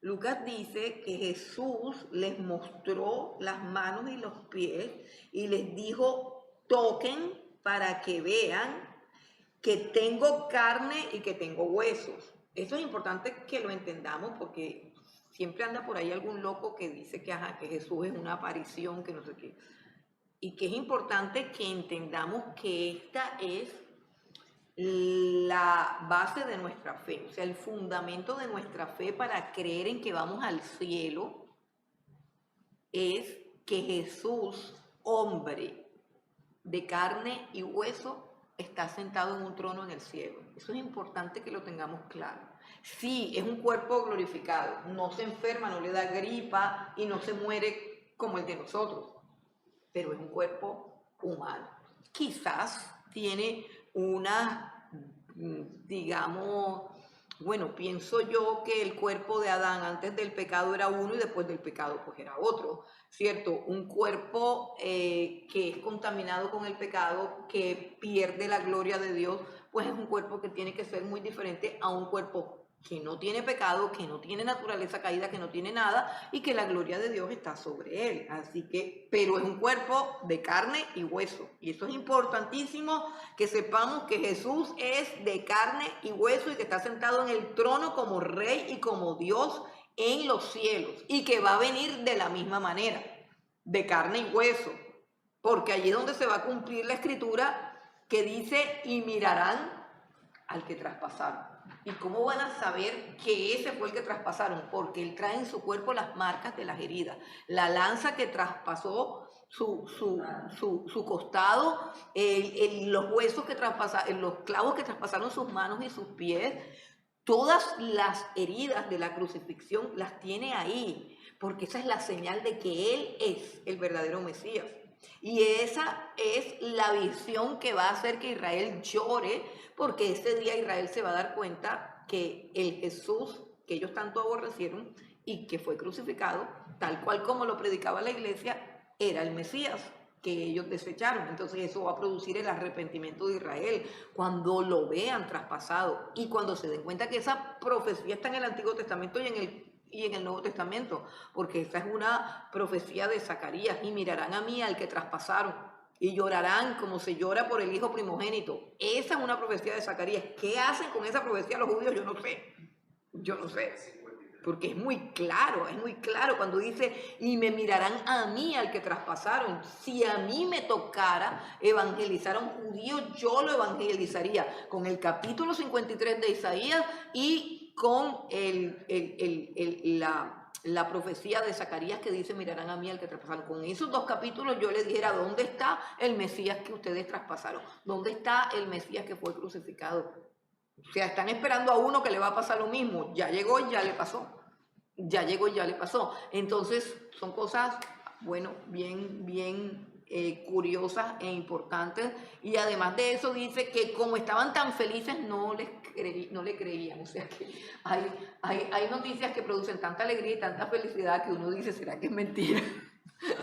Lucas dice que Jesús les mostró las manos y los pies y les dijo: toquen para que vean que tengo carne y que tengo huesos. Esto es importante que lo entendamos porque siempre anda por ahí algún loco que dice que, que Jesús es una aparición, que no sé qué. Y que es importante que entendamos que esta es la base de nuestra fe, o sea, el fundamento de nuestra fe para creer en que vamos al cielo es que Jesús, hombre de carne y hueso, está sentado en un trono en el cielo. Eso es importante que lo tengamos claro. Sí, es un cuerpo glorificado, no se enferma, no le da gripa y no se muere como el de nosotros, pero es un cuerpo humano. Quizás tiene una, digamos, bueno, pienso yo que el cuerpo de Adán antes del pecado era uno y después del pecado pues era otro, ¿cierto? Un cuerpo que es contaminado con el pecado, que pierde la gloria de Dios, pues es un cuerpo que tiene que ser muy diferente a un cuerpo que no tiene pecado, que no tiene naturaleza caída, que no tiene nada y que la gloria de Dios está sobre él. Así que, pero es un cuerpo de carne y hueso. Y eso es importantísimo que sepamos que Jesús es de carne y hueso y que está sentado en el trono como rey y como Dios en los cielos y que va a venir de la misma manera, de carne y hueso. Porque allí es donde se va a cumplir la escritura que dice: y mirarán al que traspasaron. ¿Y cómo van a saber que ese fue el que traspasaron? Porque él trae en su cuerpo las marcas de las heridas. La lanza que traspasó su costado, los huesos que traspasaron, los clavos que traspasaron sus manos y sus pies, todas las heridas de la crucifixión las tiene ahí, porque esa es la señal de que él es el verdadero Mesías. Y esa es la visión que va a hacer que Israel llore, porque ese día Israel se va a dar cuenta que el Jesús que ellos tanto aborrecieron y que fue crucificado, tal cual como lo predicaba la iglesia, era el Mesías que ellos desecharon. Entonces eso va a producir el arrepentimiento de Israel cuando lo vean traspasado y cuando se den cuenta que esa profecía está en el Antiguo Testamento y en el Nuevo Testamento, porque esa es una profecía de Zacarías: y mirarán a mí al que traspasaron y llorarán como se llora por el hijo primogénito. Esa es una profecía de Zacarías. ¿Qué hacen con esa profecía los judíos? Yo no sé, porque es muy claro cuando dice: y me mirarán a mí al que traspasaron. Si a mí me tocara evangelizar a un judío, yo lo evangelizaría con el capítulo 53 de Isaías y con la profecía de Zacarías que dice: mirarán a mí al que traspasaron. Con esos dos capítulos yo les dijera: ¿dónde está el Mesías que ustedes traspasaron? ¿Dónde está el Mesías que fue crucificado? O sea, están esperando a uno que le va a pasar lo mismo. Ya llegó y ya le pasó. Ya llegó y ya le pasó. Entonces, son cosas, bueno, bien curiosas e importantes. Y además de eso dice que como estaban tan felices, no le creían. O sea que hay noticias que producen tanta alegría y tanta felicidad que uno dice: ¿será que es mentira?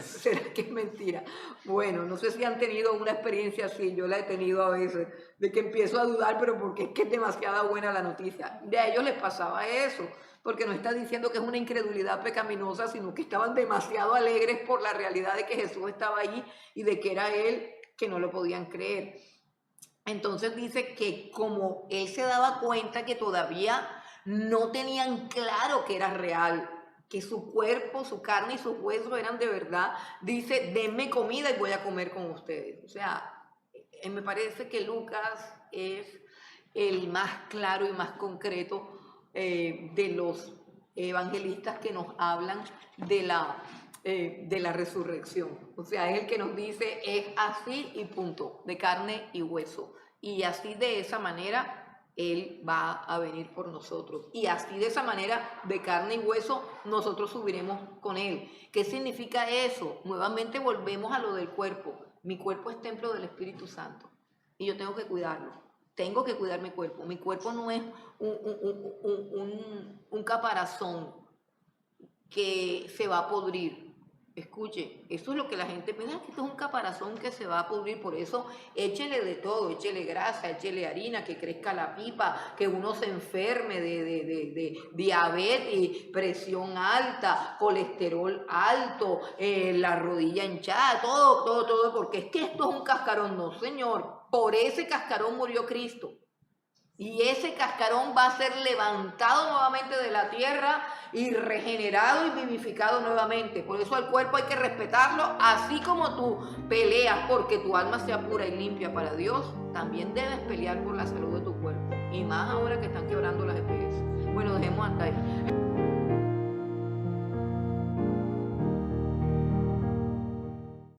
¿Será que es mentira? Bueno, no sé si han tenido una experiencia así, yo la he tenido a veces, de que empiezo a dudar, pero porque es que es demasiado buena la noticia. De a ellos les pasaba eso, porque no está diciendo que es una incredulidad pecaminosa, sino que estaban demasiado alegres por la realidad de que Jesús estaba allí y de que era Él, que no lo podían creer. Entonces dice que como Él se daba cuenta que todavía no tenían claro que era real, que su cuerpo, su carne y sus huesos eran de verdad, dice: denme comida y voy a comer con ustedes. O sea, me parece que Lucas es el más claro y más concreto de los evangelistas que nos hablan de la resurrección. O sea, es el que nos dice, es así y punto, de carne y hueso. Y así de esa manera Él va a venir por nosotros. Y así de esa manera, de carne y hueso, nosotros subiremos con Él. ¿Qué significa eso? Nuevamente volvemos a lo del cuerpo. Mi cuerpo es templo del Espíritu Santo y yo tengo que cuidarlo. Tengo que cuidar mi cuerpo. Mi cuerpo no es un caparazón que se va a podrir. Escuche, eso es lo que la gente piensa, que esto es un caparazón que se va a pudrir, por eso échele de todo, échele grasa, échele harina, que crezca la pipa, que uno se enferme de diabetes, presión alta, colesterol alto, la rodilla hinchada, todo, porque es que esto es un cascarón. No, señor, por ese cascarón murió Cristo. Y ese cascarón va a ser levantado nuevamente de la tierra y regenerado y vivificado nuevamente. Por eso al cuerpo hay que respetarlo, así como tú peleas porque tu alma sea pura y limpia para Dios, también debes pelear por la salud de tu cuerpo. Y más ahora que están quebrando las EPS. Bueno, dejemos hasta ahí.